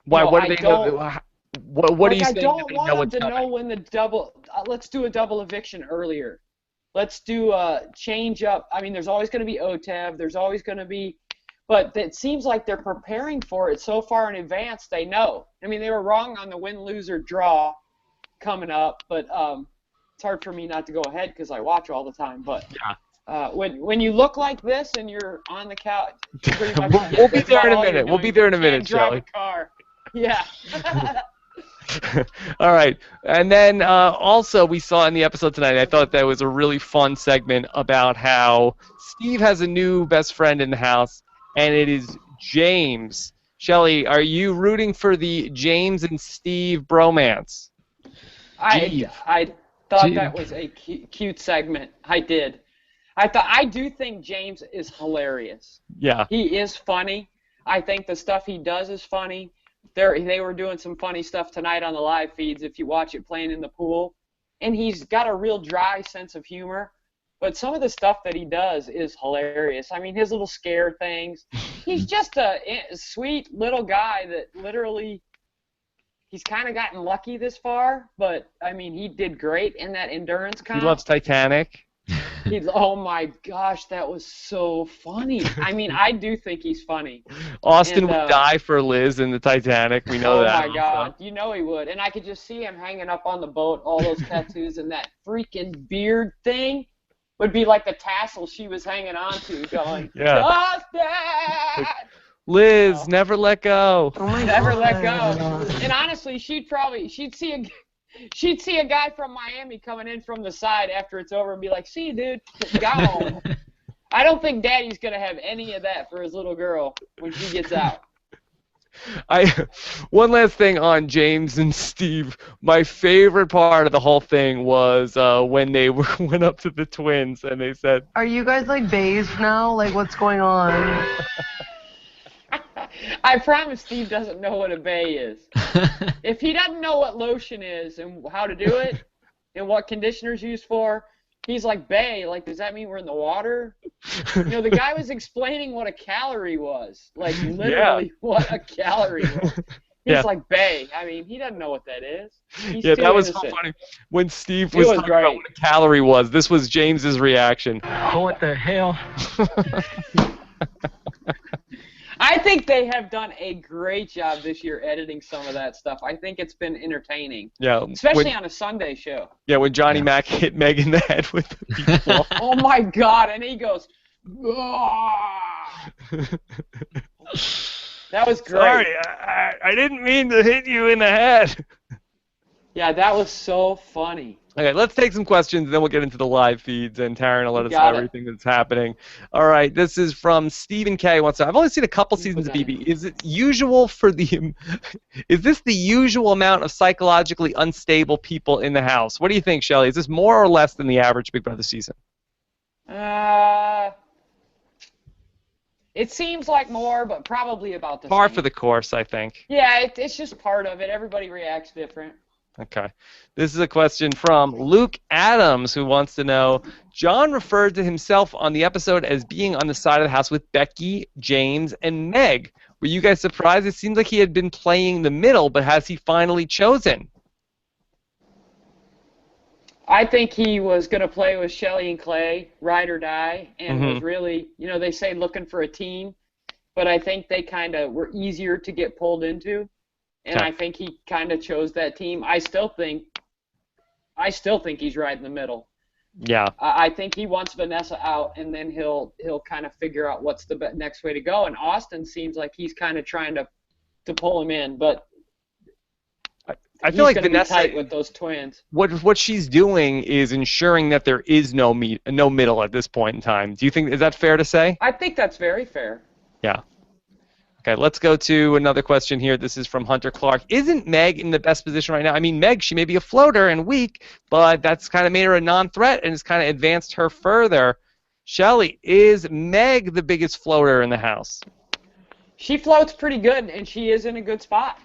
Why? What do they know? What are you saying? I don't want them to know when the double. Let's do a double eviction earlier. Let's do a change up. I mean, there's always going to be OTEV. There's always going to be, but it seems like they're preparing for it so far in advance. They know. I mean, they were wrong on the win, lose, or draw coming up, but it's hard for me not to go ahead because I watch all the time. But when you look like this and you're on the couch, we'll be there in a minute. We'll be there in a minute, Shelly. Car. Yeah. All right. And then also we saw in the episode tonight, I thought that was a really fun segment about how Steve has a new best friend in the house, and it is James. Shelly, are you rooting for the James and Steve bromance? I thought that was a cute segment. I did. I do think James is hilarious. Yeah. He is funny. I think the stuff he does is funny. They were doing some funny stuff tonight on the live feeds if you watch it playing in the pool. And he's got a real dry sense of humor. But some of the stuff that he does is hilarious. I mean, his little scare things. He's just a sweet little guy that literally, he's kind of gotten lucky this far. But, I mean, he did great in that endurance comp. He loves Titanic. Oh my gosh, that was so funny. I mean, I do think he's funny. Austin would die for Liz in the Titanic. We know that. Oh my God, you know he would. And I could just see him hanging up on the boat, all those tattoos, and that freaking beard thing would be like the tassel she was hanging on to, going, Austin! Liz, never let go. Oh my never God. Let go. And honestly, she'd see a guy from Miami coming in from the side after it's over and be like, see you, dude. Gone. I don't think Daddy's going to have any of that for his little girl when she gets out. One last thing on James and Steve. My favorite part of the whole thing was when they went up to the twins and they said, are you guys like bays now? Like, what's going on? I promise Steve doesn't know what a bay is. If he doesn't know what lotion is and how to do it and what conditioner's used for, he's like, bay, like, does that mean we're in the water? The guy was explaining what a calorie was. Like, literally what a calorie was. He's like, bay. I mean, he doesn't know what that is. He's that was so funny. When Steve was talking about what a calorie was, this was James's reaction. Oh, what the hell? I think they have done a great job this year editing some of that stuff. I think it's been entertaining. Yeah. Especially on a Sunday show. Yeah, when Johnny Mac hit Meg in the head with the beach ball. Oh my God, and he goes, That was great. Sorry, I didn't mean to hit you in the head. Yeah, that was so funny. Okay, let's take some questions, then we'll get into the live feeds, and Taryn will let us know Got it. everything that's happening. All right, this is from Stephen K. Wants to. I've only seen a couple You seasons of put that BB. Is it usual for the? Is this the usual amount of psychologically unstable people in the house? What do you think, Shelly? Is this more or less than the average Big Brother season? It seems like more, but probably about the Par same. for the course, I think. Yeah, it's just part of it. Everybody reacts different. Okay. This is a question from Luke Adams, who wants to know, John referred to himself on the episode as being on the side of the house with Becky, James, and Meg. Were you guys surprised? It seems like he had been playing the middle, but has he finally chosen? I think he was going to play with Shelly and Clay, ride or die, and was really, they say looking for a team, but I think they kind of were easier to get pulled into, and Okay. I think he kind of chose that team. I still think he's right in the middle. Yeah. I think he wants Vanessa out, and then he'll kind of figure out what's the next way to go. And Austin seems like he's kind of trying to pull him in, but I feel like he's gonna Vanessa, be tight with those twins. what she's doing is ensuring that there is no middle at this point in time. Do you think, is that fair to say? I think that's very fair. Yeah. Okay, let's go to another question here. This is from Hunter Clark. Isn't Meg in the best position right now? I mean, Meg, she may be a floater and weak, but that's kind of made her a non-threat and has kind of advanced her further. Shelly, is Meg the biggest floater in the house? She floats pretty good, and she is in a good spot.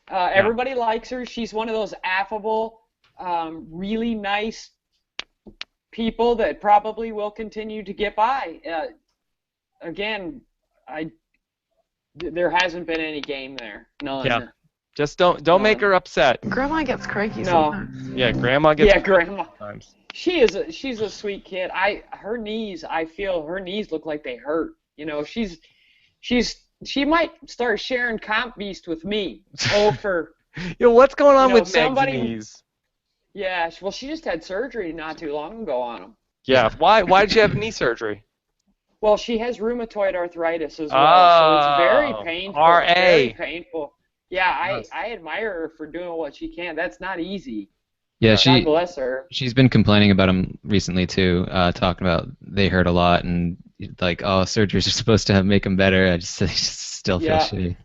Everybody likes her. She's one of those affable, really nice people that probably will continue to get by. Again, there hasn't been any game there. None. Yeah. Just don't make her upset. Grandma gets cranky No. sometimes. Yeah, Grandma gets. Yeah, Grandma. Sometimes. She's a sweet kid. Her knees, I feel her knees look like they hurt. She might start sharing Comp Beast with me. Yo, what's going on with Meg's somebody- knees? Yeah, well, she just had surgery not too long ago on them. Yeah. Why did she have knee surgery? Well, she has rheumatoid arthritis as well, so it's very painful. RA. Very painful. Yeah, I admire her for doing what she can. That's not easy. Yeah, God bless her. she's been complaining about him recently too, talking about they hurt a lot and like, oh, surgeries are supposed to make him better. I just still feel shitty.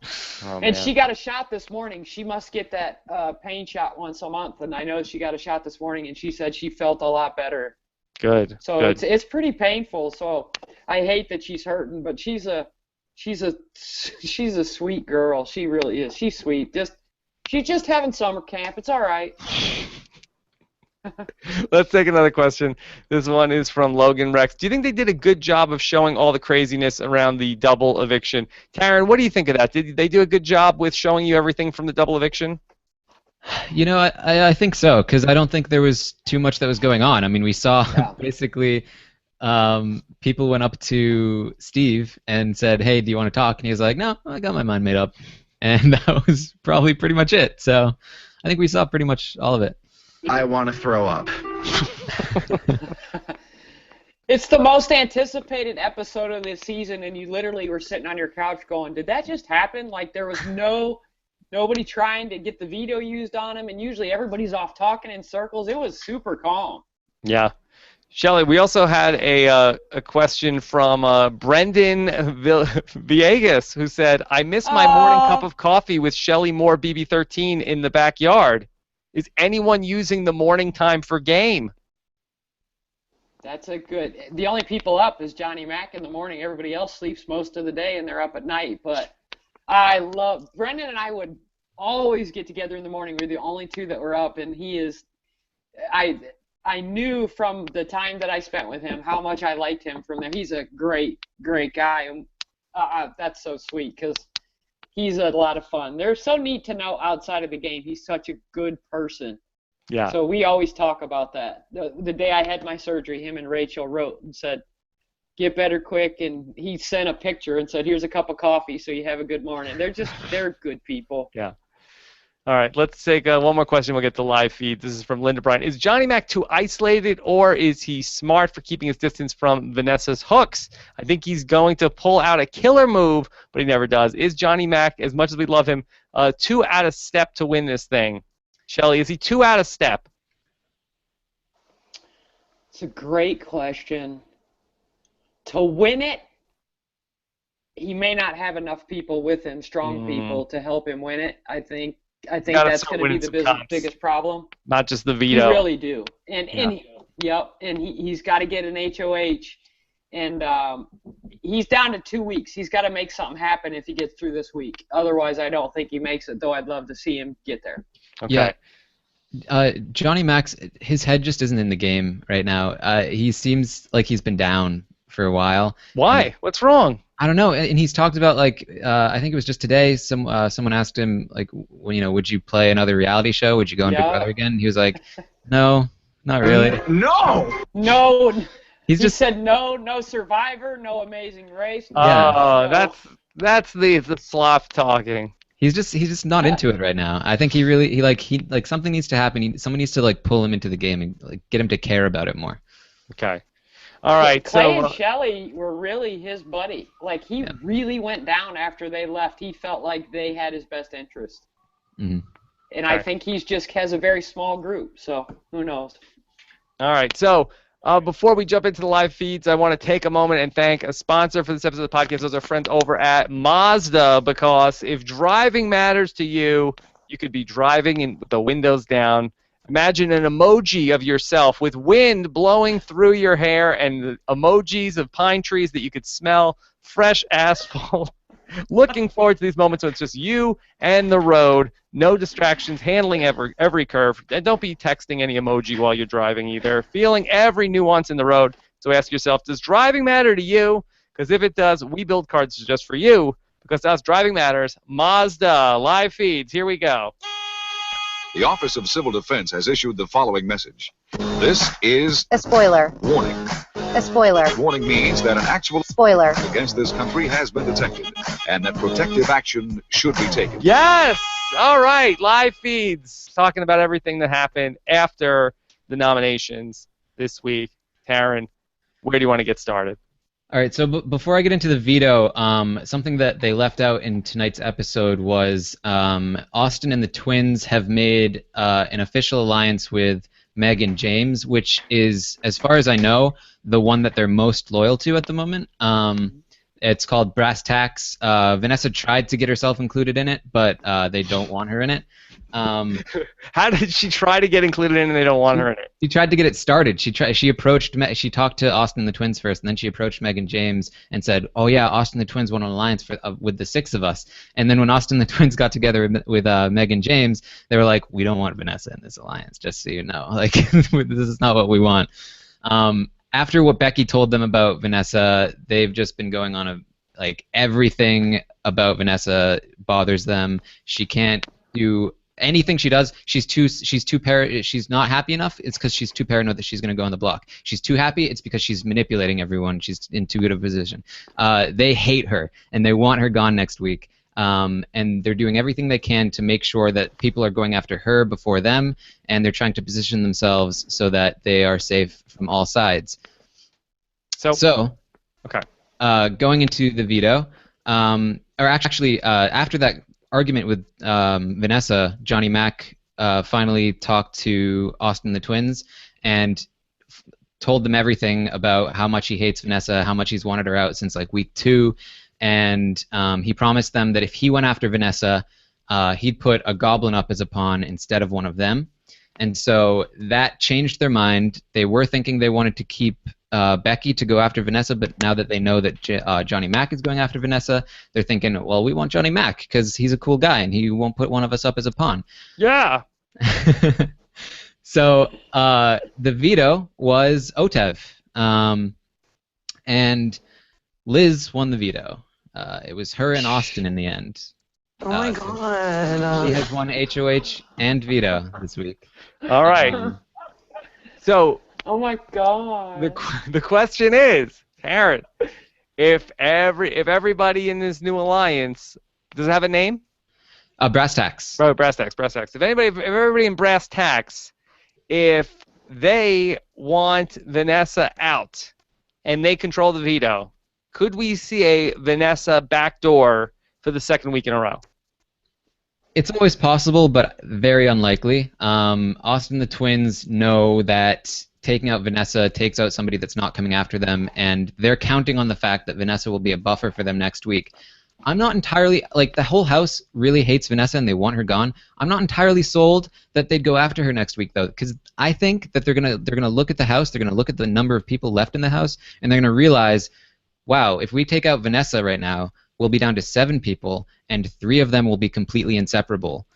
Oh, And man. she got a shot this morning. She must get that pain shot once a month, and I know she got a shot this morning, and she said she felt a lot better. Good. So good. it's pretty painful. So I hate that she's hurting, but she's a sweet girl. She really is. She's sweet. She's just having summer camp. It's all right. Let's take another question. This one is from Logan Rex. Do you think they did a good job of showing all the craziness around the double eviction? Taryn, what do you think of that? Did they do a good job with showing you everything from the double eviction? I think so, because I don't think there was too much that was going on. I mean, we saw basically people went up to Steve and said, hey, do you want to talk? And he was like, no, I got my mind made up. And that was probably pretty much it. So I think we saw pretty much all of it. I want to throw up. It's the most anticipated episode of this season, and you literally were sitting on your couch going, did that just happen? Like there was nobody trying to get the veto used on him, and usually everybody's off talking in circles. It was super calm. Yeah. Shelly, we also had a question from Brendan Villegas, who said, I miss my morning cup of coffee with Shelly Moore BB13 in the backyard. Is anyone using the morning time for game? That's a good. The only people up is Johnny Mac in the morning. Everybody else sleeps most of the day, and they're up at night. But I love Brendan and I would always get together in the morning. We're the only two that were up, and he is. I knew from the time that I spent with him how much I liked him from there. He's a great guy, and that's so sweet because he's a lot of fun. They're so neat to know outside of the game. He's such a good person. Yeah. So we always talk about that. The day I had my surgery, him and Rachel wrote and said, get better quick, and he sent a picture and said, here's a cup of coffee so you have a good morning. They're good people. Yeah. All right, let's take one more question. We'll get to live feed. This is from Linda Bryan. Is Johnny Mac too isolated, or is he smart for keeping his distance from Vanessa's hooks? I think he's going to pull out a killer move, but he never does. Is Johnny Mac, as much as we love him, too out of step to win this thing? Shelly, is he too out of step? It's a great question. To win it, he may not have enough people with him, strong people, to help him win it. I think that's going to be the biggest problem. Not just the veto. You really do. He's got to get an HOH, and he's down to 2 weeks. He's got to make something happen if he gets through this week. Otherwise, I don't think he makes it, though I'd love to see him get there. Okay. Yeah. Johnny Mac's, his head just isn't in the game right now. He seems like he's been down for a while. Why? What's wrong? I don't know, and he's talked about, like, I think it was just today, someone asked him, like, would you play another reality show? Would you go on Big Brother again? He was like, no, not really. No. He just said no Survivor, no Amazing Race. That's the sloth talking. He's just not into it right now. I think he something needs to happen. Someone needs to, like, pull him into the game and, like, get him to care about it more. Okay. All right, Clay and Shelly were really his buddy. Like, he really went down after they left. He felt like they had his best interest. Mm-hmm. And I think he just has a very small group, so who knows. All right, so before we jump into the live feeds, I want to take a moment and thank a sponsor for this episode of the podcast. Those are friends over at Mazda, because if driving matters to you, you could be driving with the windows down. Imagine an emoji of yourself with wind blowing through your hair and the emojis of pine trees that you could smell, fresh asphalt. Looking forward to these moments when it's just you and the road, no distractions, handling every curve. And don't be texting any emoji while you're driving either. Feeling every nuance in the road. So ask yourself, does driving matter to you? Because if it does, we build cars just for you. Because to us, driving matters. Mazda, live feeds, here we go. The Office of Civil Defense has issued the following message. This is a spoiler. Warning. A spoiler. Warning means that an actual spoiler against this country has been detected, and that protective action should be taken. Yes! All right, live feeds, talking about everything that happened after the nominations this week. Taryn, where do you want to get started? All right, so before I get into the veto, something that they left out in tonight's episode was Austin and the twins have made an official alliance with Meg and James, which is, as far as I know, the one that they're most loyal to at the moment. It's called Brass Tacks. Vanessa tried to get herself included in it, but they don't want her in it. How did she try to get included in and they don't want her in it? She tried to get it started. She talked to Austin and the twins first, and then she approached Meg and James and said, "Oh yeah, Austin and the twins want an alliance with the 6 of us." And then when Austin and the twins got together with Meg and James, they were like, "We don't want Vanessa in this alliance, just so you know. Like, this is not what we want." After what Becky told them about Vanessa, they've just been going on everything about Vanessa bothers them. She can't do anything she does. She's not happy enough. It's because she's too paranoid that she's going to go on the block. She's too happy. It's because she's manipulating everyone. She's in too good a position. They hate her and they want her gone next week. And they're doing everything they can to make sure that people are going after her before them, and they're trying to position themselves so that they are safe from all sides. So okay. Going into the veto, after that argument with Vanessa, Johnny Mac finally talked to Austin the twins and told them everything about how much he hates Vanessa, how much he's wanted her out since like week 2, and he promised them that if he went after Vanessa, he'd put a goblin up as a pawn instead of one of them. And so that changed their mind. They were thinking they wanted to keep Becky to go after Vanessa, but now that they know that Johnny Mac is going after Vanessa, they're thinking, well, we want Johnny Mac because he's a cool guy and he won't put one of us up as a pawn. Yeah. So the veto was Otev, and Liz won the veto. It was her and Austin in the end. Oh my god. She has won HOH and veto this week. All right. So. Oh my god. The question is, Taryn, if everybody in this new alliance, does it have a name? Brass tacks. Bro, brass tacks, brass tacks. If everybody in brass tacks, if they want Vanessa out and they control the veto, could we see a Vanessa backdoor for the second week in a row? It's always possible, but very unlikely. Austin the Twins know that taking out Vanessa takes out somebody that's not coming after them, and they're counting on the fact that Vanessa will be a buffer for them next week. I'm not entirely, like, the whole house really hates Vanessa and they want her gone. I'm not entirely sold that they'd go after her next week, though, because I think that they're gonna look at the house, they're gonna look at the number of people left in the house, and they're gonna realize, wow, if we take out Vanessa right now, we'll be down to 7 people, and 3 of them will be completely inseparable.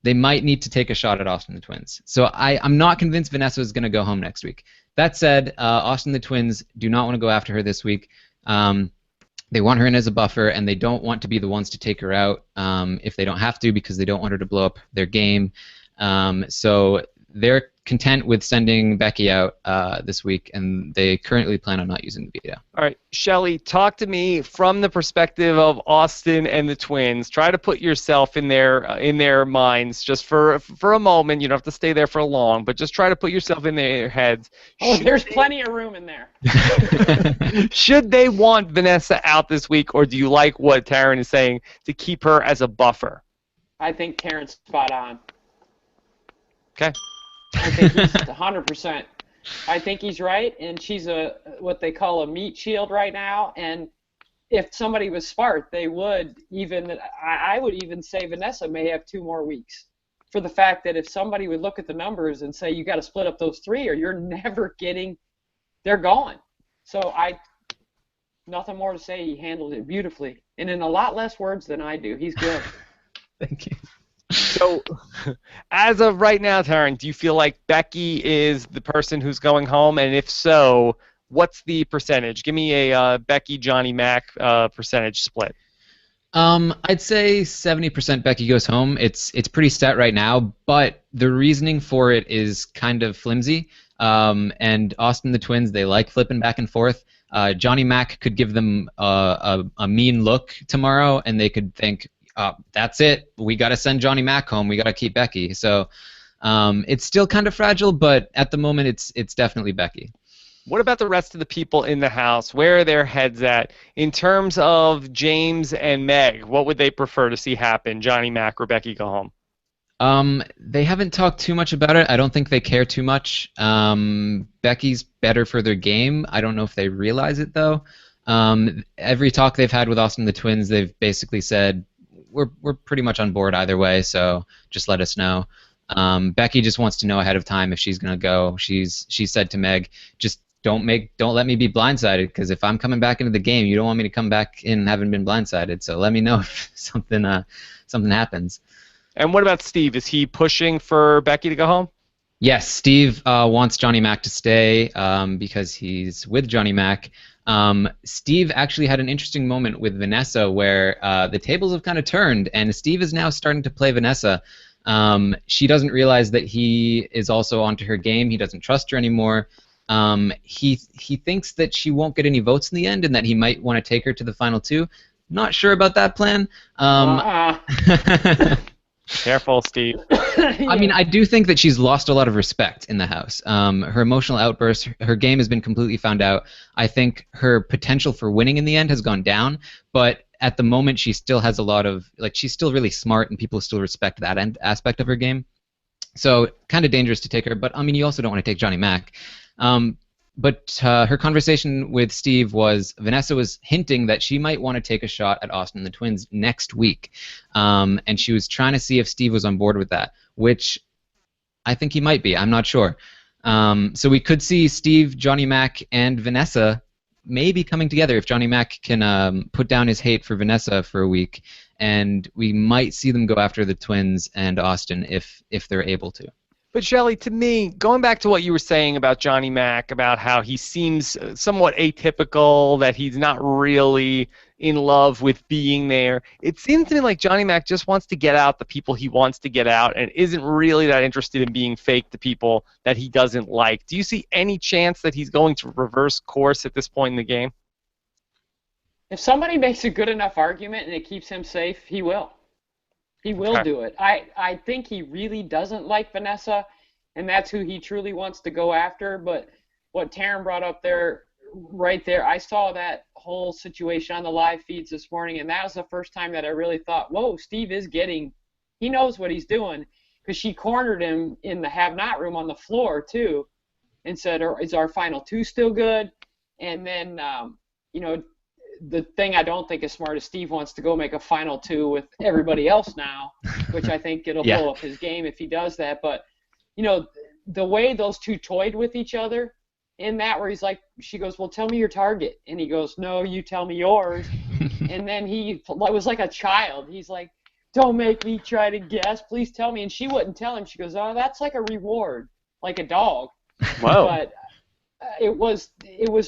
They might need to take a shot at Austin the Twins. So I'm not convinced Vanessa is going to go home next week. That said, Austin the Twins do not want to go after her this week. They want her in as a buffer, and they don't want to be the ones to take her out if they don't have to, because they don't want her to blow up their game. So they're content with sending Becky out this week, and they currently plan on not using the veto. All right, Shelly, talk to me from the perspective of Austin and the Twins. Try to put yourself in their minds just for a moment. You don't have to stay there for long, but just try to put yourself in their heads. Oh, there's plenty of room in there. Should they want Vanessa out this week, or do you like what Taryn is saying to keep her as a buffer? I think Taryn's spot on. Okay. I think he's 100%. I think he's right, and she's what they call a meat shield right now. And if somebody was smart, they would even. I would even say Vanessa may have 2 more weeks, for the fact that if somebody would look at the numbers and say you got to split up those 3, or you're never getting, they're gone. So nothing more to say. He handled it beautifully, and in a lot less words than I do. He's good. Thank you. So, as of right now, Taryn, do you feel like Becky is the person who's going home? And if so, what's the percentage? Give me a Becky, Johnny Mac percentage split. I'd say 70% Becky goes home. It's pretty set right now, but the reasoning for it is kind of flimsy. And Austin the Twins, they like flipping back and forth. Johnny Mac could give them a mean look tomorrow, and they could think, that's it. We got to send Johnny Mac home. We got to keep Becky. So it's still kind of fragile, but at the moment it's definitely Becky. What about the rest of the people in the house? Where are their heads at? In terms of James and Meg, what would they prefer to see happen? Johnny Mac or Becky go home? They haven't talked too much about it. I don't think they care too much. Becky's better for their game. I don't know if they realize it, though. Every talk they've had with Austin the Twins, they've basically said, we're pretty much on board either way, so just let us know. Becky just wants to know ahead of time if she's gonna go. She said to Meg, just don't let me be blindsided, because if I'm coming back into the game, you don't want me to come back in having been blindsided. So let me know if something happens. And what about Steve? Is he pushing for Becky to go home? Yes, Steve wants Johnny Mac to stay because he's with Johnny Mac. Steve actually had an interesting moment with Vanessa where the tables have kind of turned, and Steve is now starting to play Vanessa. She doesn't realize that he is also onto her game. He doesn't trust her anymore. He thinks that she won't get any votes in the end, and that he might want to take her to the final 2. Not sure about that plan. Careful, Steve. I mean, I do think that she's lost a lot of respect in the house. Her emotional outbursts, her game has been completely found out. I think her potential for winning in the end has gone down, but at the moment she still has a lot of, like, she's still really smart and people still respect that aspect of her game. So kind of dangerous to take her, but I mean, you also don't want to take Johnny Mac. But her conversation with Steve was, Vanessa was hinting that she might want to take a shot at Austin and the Twins next week. And she was trying to see if Steve was on board with that, which I think he might be. I'm not sure. So we could see Steve, Johnny Mac, and Vanessa maybe coming together if Johnny Mac can put down his hate for Vanessa for a week. And we might see them go after the Twins and Austin if they're able to. But Shelly, to me, going back to what you were saying about Johnny Mac, about how he seems somewhat atypical, that he's not really in love with being there, it seems to me like Johnny Mac just wants to get out the people he wants to get out and isn't really that interested in being fake to people that he doesn't like. Do you see any chance that he's going to reverse course at this point in the game? If somebody makes a good enough argument and it keeps him safe, he will. He will Okay. do it. I think he really doesn't like Vanessa, and that's who he truly wants to go after. But what Taryn brought up there, right there, I saw that whole situation on the live feeds this morning, and that was the first time that I really thought, whoa, Steve is getting, he knows what he's doing, because she cornered him in the have-not room on the floor, too, and said, is our final two still good? And then, you know, the thing I don't think is smart is Steve wants to go make a final two with everybody else now, which I think it'll Yeah. blow up his game if he does that. But, you know, the way those two toyed with each other in that, where he's like, she goes, well, tell me your target. And he goes, no, you tell me yours. And then he was like a child. He's like, don't make me try to guess. Please tell me. And she wouldn't tell him. She goes, oh, that's like a reward, like a dog. Whoa. But it was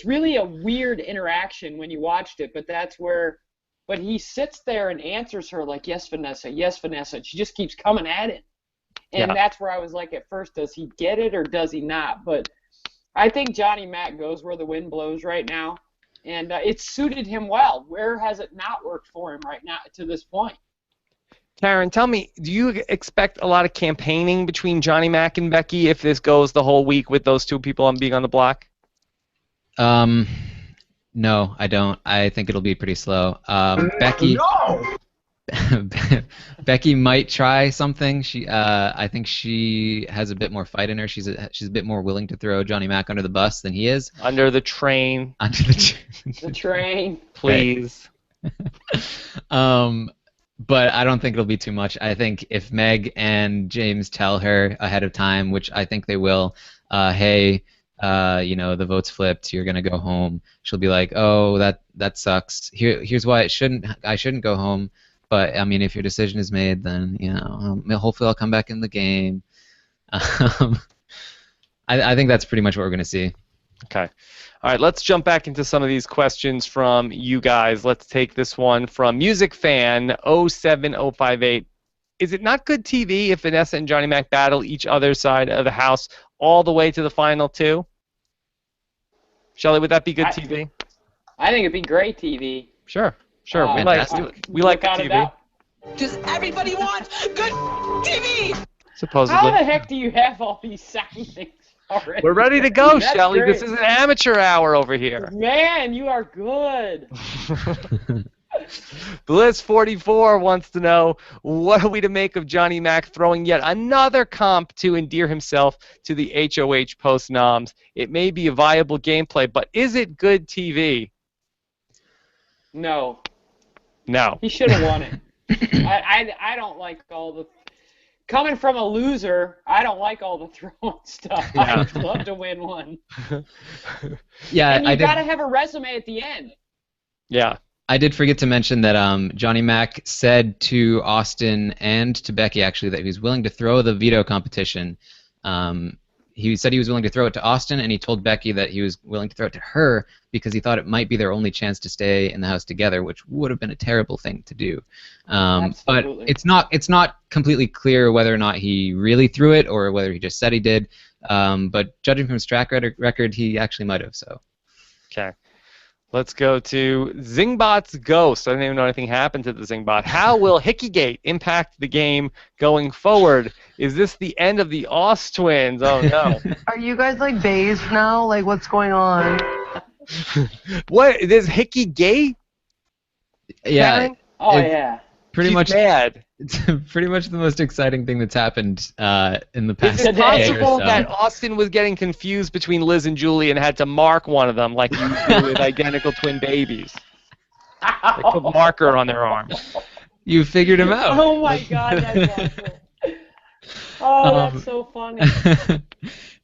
really a weird interaction when you watched it, but he sits there and answers her like, yes, Vanessa, and she just keeps coming at it. And Yeah. that's where I was like, at first, does he get it or does he not? But I think Johnny Mac goes where the wind blows right now, and it's suited him well. Where has it not worked for him right now to this point? Taryn, tell me, do you expect a lot of campaigning between Johnny Mac and Becky if this goes the whole week with those two people on being on the block? No, I don't. I think it'll be pretty slow. Becky. No! Becky might try something. I think she has a bit more fight in her. She's a bit more willing to throw Johnny Mac under the bus than he is. Under the train, Under the. The train. please. But I don't think it'll be too much. I think if Meg and James tell her ahead of time, which I think they will, hey, you know, the vote's flipped, you're gonna go home. She'll be like, oh, that sucks. Here's why I shouldn't go home. But I mean, if your decision is made, then you know, hopefully I'll come back in the game. I think that's pretty much what we're gonna see. Okay. All right, let's jump back into some of these questions from you guys. Let's take this one from Music Fan 07058. Is it not good TV if Vanessa and Johnny Mac battle each other's side of the house all the way to the final two? Shelly, would that be good TV? I think it'd be great TV. Sure. Sure. We Fantastic. like good without a TV. doubt. Does everybody want good TV? How Supposedly. the heck do you have all these sound things already? We're ready to go, That's Shelly. great. This is an amateur hour over here. Man, you are good. Bliss44 wants to know, what are we to make of Johnny Mac throwing yet another comp to endear himself to the HOH post-noms? It may be a viable gameplay, but is it good TV? No, No. he should have won it. I don't like all the... Coming from a loser, I don't like all the throwing stuff. Yeah. I'd love to win one. Yeah, And I you did. got to have a resume at the end. Yeah. I did forget to mention that Johnny Mac said to Austin and to Becky actually that he was willing to throw the veto competition. He said he was willing to throw it to Austin, and he told Becky that he was willing to throw it to her because he thought it might be their only chance to stay in the house together, which would have been a terrible thing to do. But Absolutely. it's not completely clear whether or not he really threw it or whether he just said he did. But judging from his track record, he actually might have. So. Okay. Let's go to Zingbot's Ghost. I don't even know anything happened to the Zingbot. How will Hickeygate impact the game going forward? Is this the end of the Oz twins? Oh, no. Are you guys like bathed now? Like, what's going on? What? Is Hickeygate? Yeah. Karen? Oh, It's yeah. pretty She's much. mad. It's pretty much the most exciting thing that's happened in the past Is it Today day or possible so. that Austin was getting confused between Liz and Julie and had to mark one of them like you do with identical twin babies? They put marker on their arm. You figured him out. Oh, my God, that's awesome. Oh, that's so funny.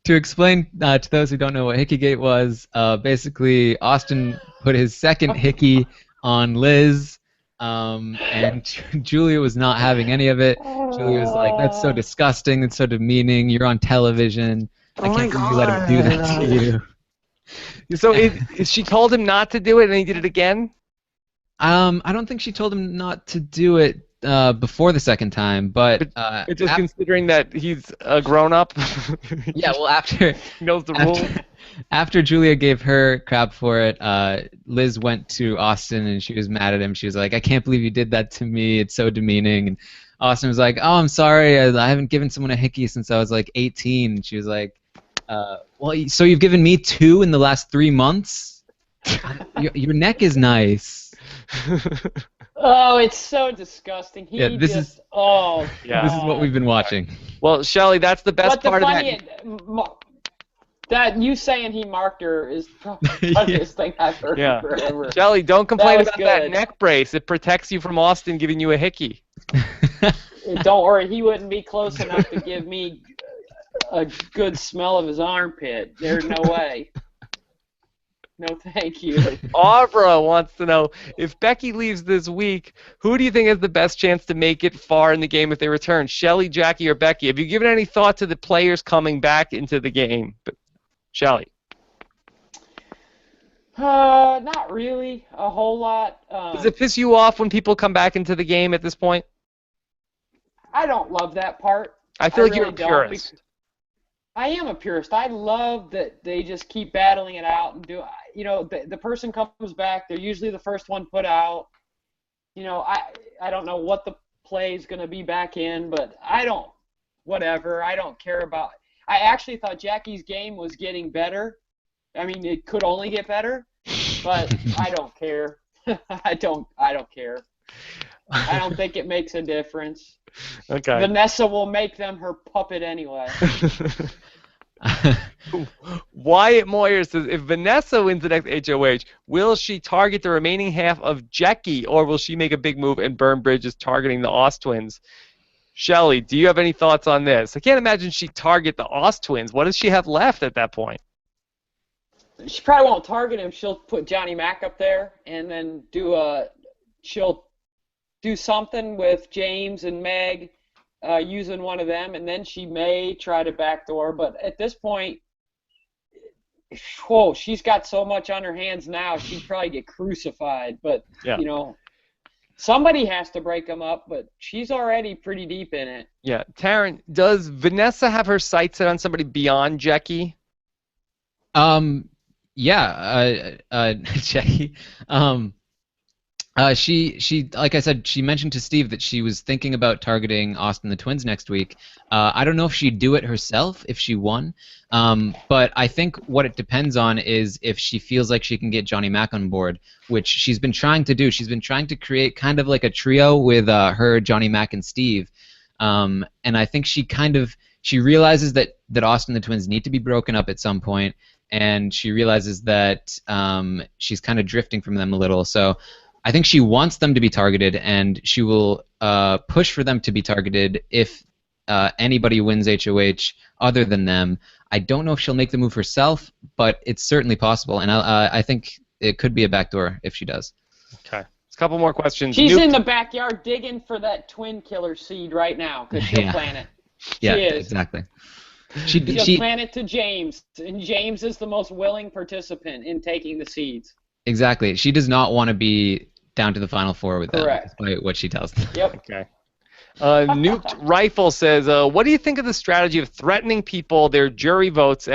To explain to those who don't know what Hickeygate was, basically Austin put his second hickey on Liz, and Julia was not having any of it. Julia was like, "That's so disgusting. It's so demeaning. You're on television. I Oh my can't believe you let him do that God. to you." So she told him not to do it and he did it again? I don't think she told him not to do it before the second time, but Just considering that he's a grown-up? yeah. Well, after He knows the rules. After Julia gave her crap for it, Liz went to Austin and she was mad at him. She was like, "I can't believe you did that to me. It's so demeaning." And Austin was like, "Oh, I'm sorry, I haven't given someone a hickey since I was like 18." And she was like, "Well, so you've given me 2 in the last 3 months? Your neck is nice." Oh, it's so disgusting. He Yeah, this is oh, Yeah. this is what we've been watching. Well, Shelly, that's the best But the part of funny, that. that you saying he marked her is probably the funniest thing I've heard Yeah. forever. Shelly, don't complain was about that good. neck brace. It protects you from Austin giving you a hickey. Don't worry, he wouldn't be close enough to give me a good smell of his armpit. There's no way. No, thank you. Aubra wants to know, if Becky leaves this week, who do you think has the best chance to make it far in the game if they return? Shelly, Jackie, or Becky? Have you given any thought to the players coming back into the game? Shelly. Not really a whole lot. Does it piss you off when people come back into the game at this point? I don't love that part. I feel like really you're a don't, purist. I am a purist. I love that they just keep battling it out and do. You know, the person comes back. They're usually the first one put out. You know, I don't know what the play is going to be back in, but whatever. I don't care about. I actually thought Jackie's game was getting better. I mean, it could only get better, but I don't care. I don't care. I don't think it makes a difference. Okay. Vanessa will make them her puppet anyway. Wyatt Moyer says, if Vanessa wins the next HOH, will she target the remaining half of Jackie, or will she make a big move and burn bridges targeting the Oz twins? Shelly, do you have any thoughts on this? I can't imagine she'd target the Oz twins. What does she have left at that point? She probably won't target him. She'll put Johnny Mac up there, and then she'll do something with James and Meg using one of them, and then she may try to backdoor. But at this point, whoa, she's got so much on her hands now, she'd probably get crucified. But, Yeah. you know, somebody has to break them up, but she's already pretty deep in it. Yeah. Taryn, does Vanessa have her sights set on somebody beyond Jackie? Yeah, Jackie. She like I said, she mentioned to Steve that she was thinking about targeting Austin the Twins next week. I don't know if she'd do it herself if she won, but I think what it depends on is if she feels like she can get Johnny Mac on board, which she's been trying to do. She's been trying to create kind of like a trio with her, Johnny Mac, and Steve, and I think she realizes that Austin the Twins need to be broken up at some point, and she realizes that she's kind of drifting from them a little. So I think she wants them to be targeted, and she will push for them to be targeted if anybody wins HOH other than them. I don't know if she'll make the move herself, but it's certainly possible, and I think it could be a backdoor if she does. Okay. A couple more questions. She's in the backyard digging for that twin killer seed right now because she'll Yeah. plant it. Yeah, She is. exactly. She'll plant it to James, and James is the most willing participant in taking the seeds. Exactly. She does not want to be down to the Final Four with them, Correct. despite what she tells them. Yep. Okay. Nuked Rifle says, what do you think of the strategy of threatening people, their jury votes,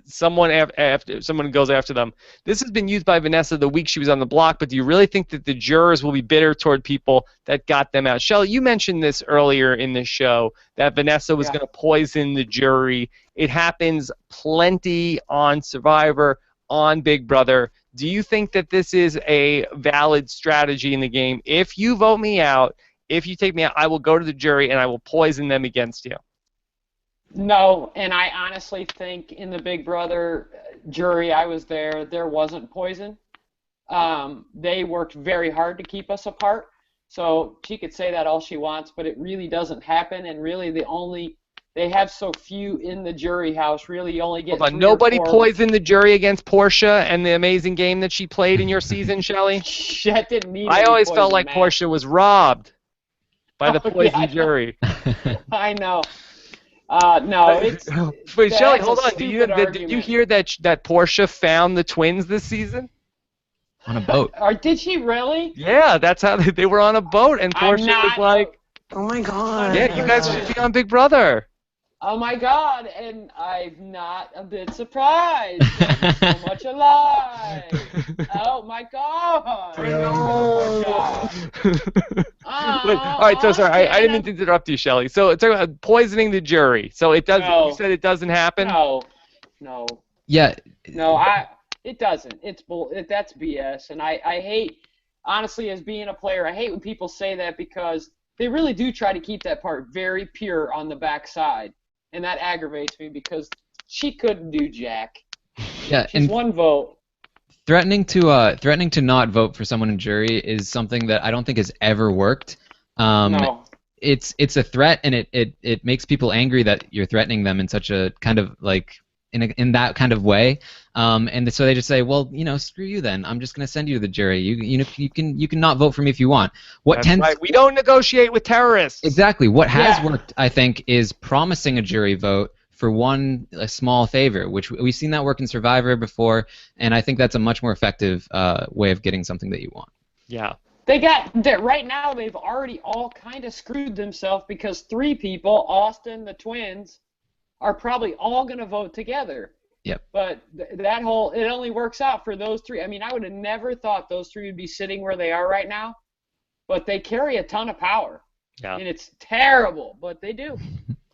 someone after someone goes after them? This has been used by Vanessa the week she was on the block, but do you really think that the jurors will be bitter toward people that got them out? Shelly, you mentioned this earlier in the show, that Vanessa was going to poison the jury. It happens plenty on Survivor, on Big Brother. Do you think that this is a valid strategy in the game? If you vote me out, if you take me out, I will go to the jury and I will poison them against you. No, and I honestly think in the Big Brother jury, I was there wasn't poison. They worked very hard to keep us apart. So she could say that all she wants, but it really doesn't happen. And really, they have so few in the jury house. Really, you only get. Hold on, nobody poisoned the jury against Portia and the amazing game that she played in your season, Shelly? That didn't mean. I always felt like man. Portia was robbed by the poison jury. I know. No, it's. Wait, Shelly, hold on. Did Did you hear that Portia found the twins this season? On a boat. Or did she really? Yeah, that's how they were on a boat, and Portia was like, Oh my god. "Yeah, you guys should be on Big Brother." Oh my God, and I'm not a bit surprised. It's so much alive. Oh my God. Oh my God. Wait, all right, so sorry, I didn't mean to interrupt you, Shelly. So it's about poisoning the jury. So it does. No. You said it doesn't happen. No. Yeah. No, it doesn't. That's BS, and I hate, honestly, as being a player, I hate when people say that because they really do try to keep that part very pure on the backside, and that aggravates me because she couldn't do jack. Yeah, She's and one vote. threatening to not vote for someone in jury is something that I don't think has ever worked. No. It's a threat, and it makes people angry that you're threatening them in such a kind of like in that kind of way. And so they just say, well, screw you then. I'm just going to send you to the jury. You can not vote for me if you want. That's right. We don't negotiate with terrorists. Exactly. What has worked, I think, is promising a jury vote for a small favor, which we've seen that work in Survivor before, and I think that's a much more effective way of getting something that you want. Yeah. They got that right now. They've already all kind of screwed themselves because 3 people, Austin, the twins, are probably all going to vote together. Yep. But it only works out for those 3. I mean, I would have never thought those 3 would be sitting where they are right now, but they carry a ton of power. Yeah. And it's terrible, but they do.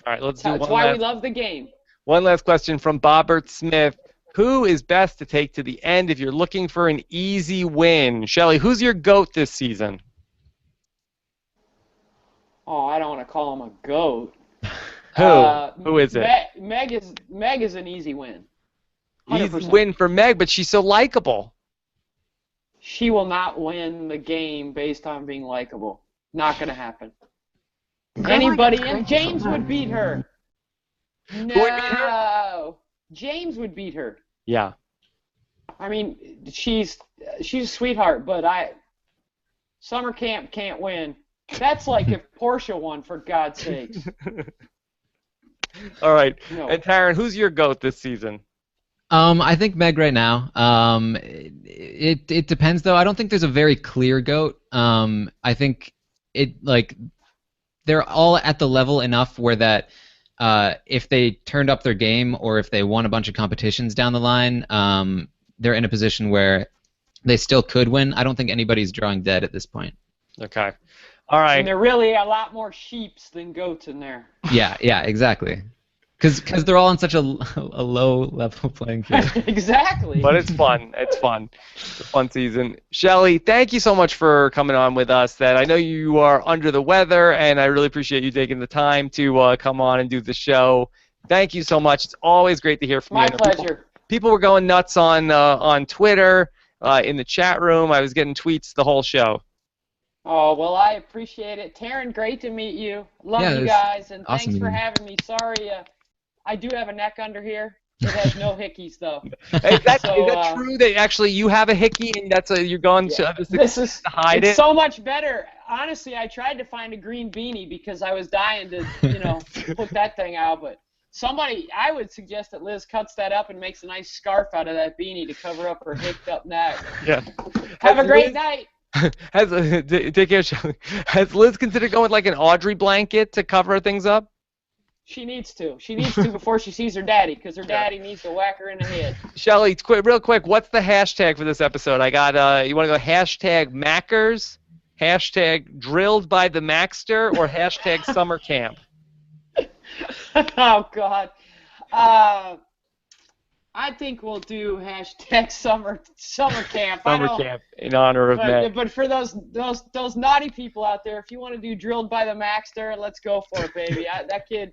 All right, let's That's why we love the game. One last question from Bobbert Smith. Who is best to take to the end if you're looking for an easy win? Shelly, who's your GOAT this season? Oh, I don't want to call him a GOAT. Who is it? Meg is an easy win. 100%. Easy win for Meg, but she's so likable. She will not win the game based on being likable. Not going to happen. And James would beat her. No. Who would beat her? James would beat her. Yeah. I mean, she's a sweetheart, but summer camp can't win. That's like if Portia won, for God's sakes. All right. No. And Taryn, who's your GOAT this season? I think Meg right now. It depends though. I don't think there's a very clear GOAT. I think they're all at the level enough where that if they turned up their game or if they won a bunch of competitions down the line, they're in a position where they still could win. I don't think anybody's drawing dead at this point. Okay. All right. And there are really a lot more sheeps than goats in there. Yeah, exactly. Because they're all on such a low level playing field. Exactly. But it's fun. It's fun. It's a fun season. Shelly, thank you so much for coming on with us. I know you are under the weather, and I really appreciate you taking the time to come on and do the show. Thank you so much. It's always great to hear from you. My pleasure. People were going nuts on Twitter, in the chat room. I was getting tweets the whole show. Oh, well, I appreciate it. Taryn, great to meet you. Love you guys, and awesome thanks for having me. Sorry, I do have a neck under here. It has no hickeys, though. Is that true that actually you have a hickey and you're going to hide it? It's so much better. Honestly, I tried to find a green beanie because I was dying to, put that thing out. But I would suggest that Liz cuts that up and makes a nice scarf out of that beanie to cover up her hicked up neck. Yeah. Have a great night. Take care, Shelly. Has Liz considered going with like an Audrey blanket to cover things up? She needs to. She needs to before she sees her daddy, because her daddy needs to whack her in the head. Shelly, real quick, what's the hashtag for this episode? I got, you want to go hashtag Mackers, hashtag drilled by the Maxter, or hashtag summer camp? Oh, God. I think we'll do hashtag summer camp. Summer camp in honor of Meg. But for those naughty people out there, if you want to do drilled by the Maxter, let's go for it, baby. That kid,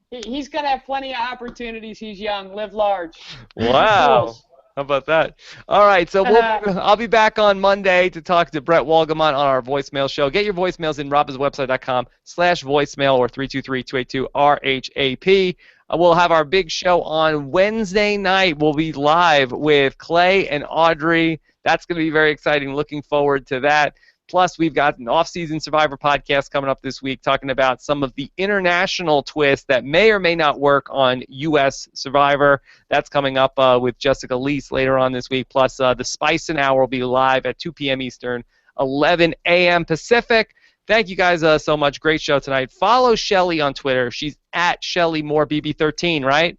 he's going to have plenty of opportunities. He's young. Live large. Wow. How about that? All right, so I'll be back on Monday to talk to Brett Walgamont on our voicemail show. Get your voicemails in robbinswebsite.com/voicemail or 323-282-RHAP. We'll have our big show on Wednesday night. We'll be live with Clay and Audrey. That's going to be very exciting. Looking forward to that. Plus, we've got an off-season Survivor podcast coming up this week talking about some of the international twists that may or may not work on U.S. Survivor. That's coming up with Jessica Leese later on this week. Plus, the Spice and Hour will be live at 2 p.m. Eastern, 11 a.m. Pacific. Thank you guys so much. Great show tonight. Follow Shelly on Twitter. She's at Shelly Moore BB17, right?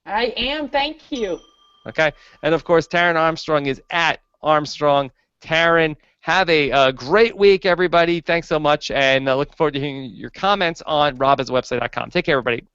I am. Thank you. Okay. And, of course, Taryn Armstrong is at Armstrong Taryn. Have a great week, everybody. Thanks so much, and looking forward to hearing your comments on robhasawebsite.com. Take care, everybody.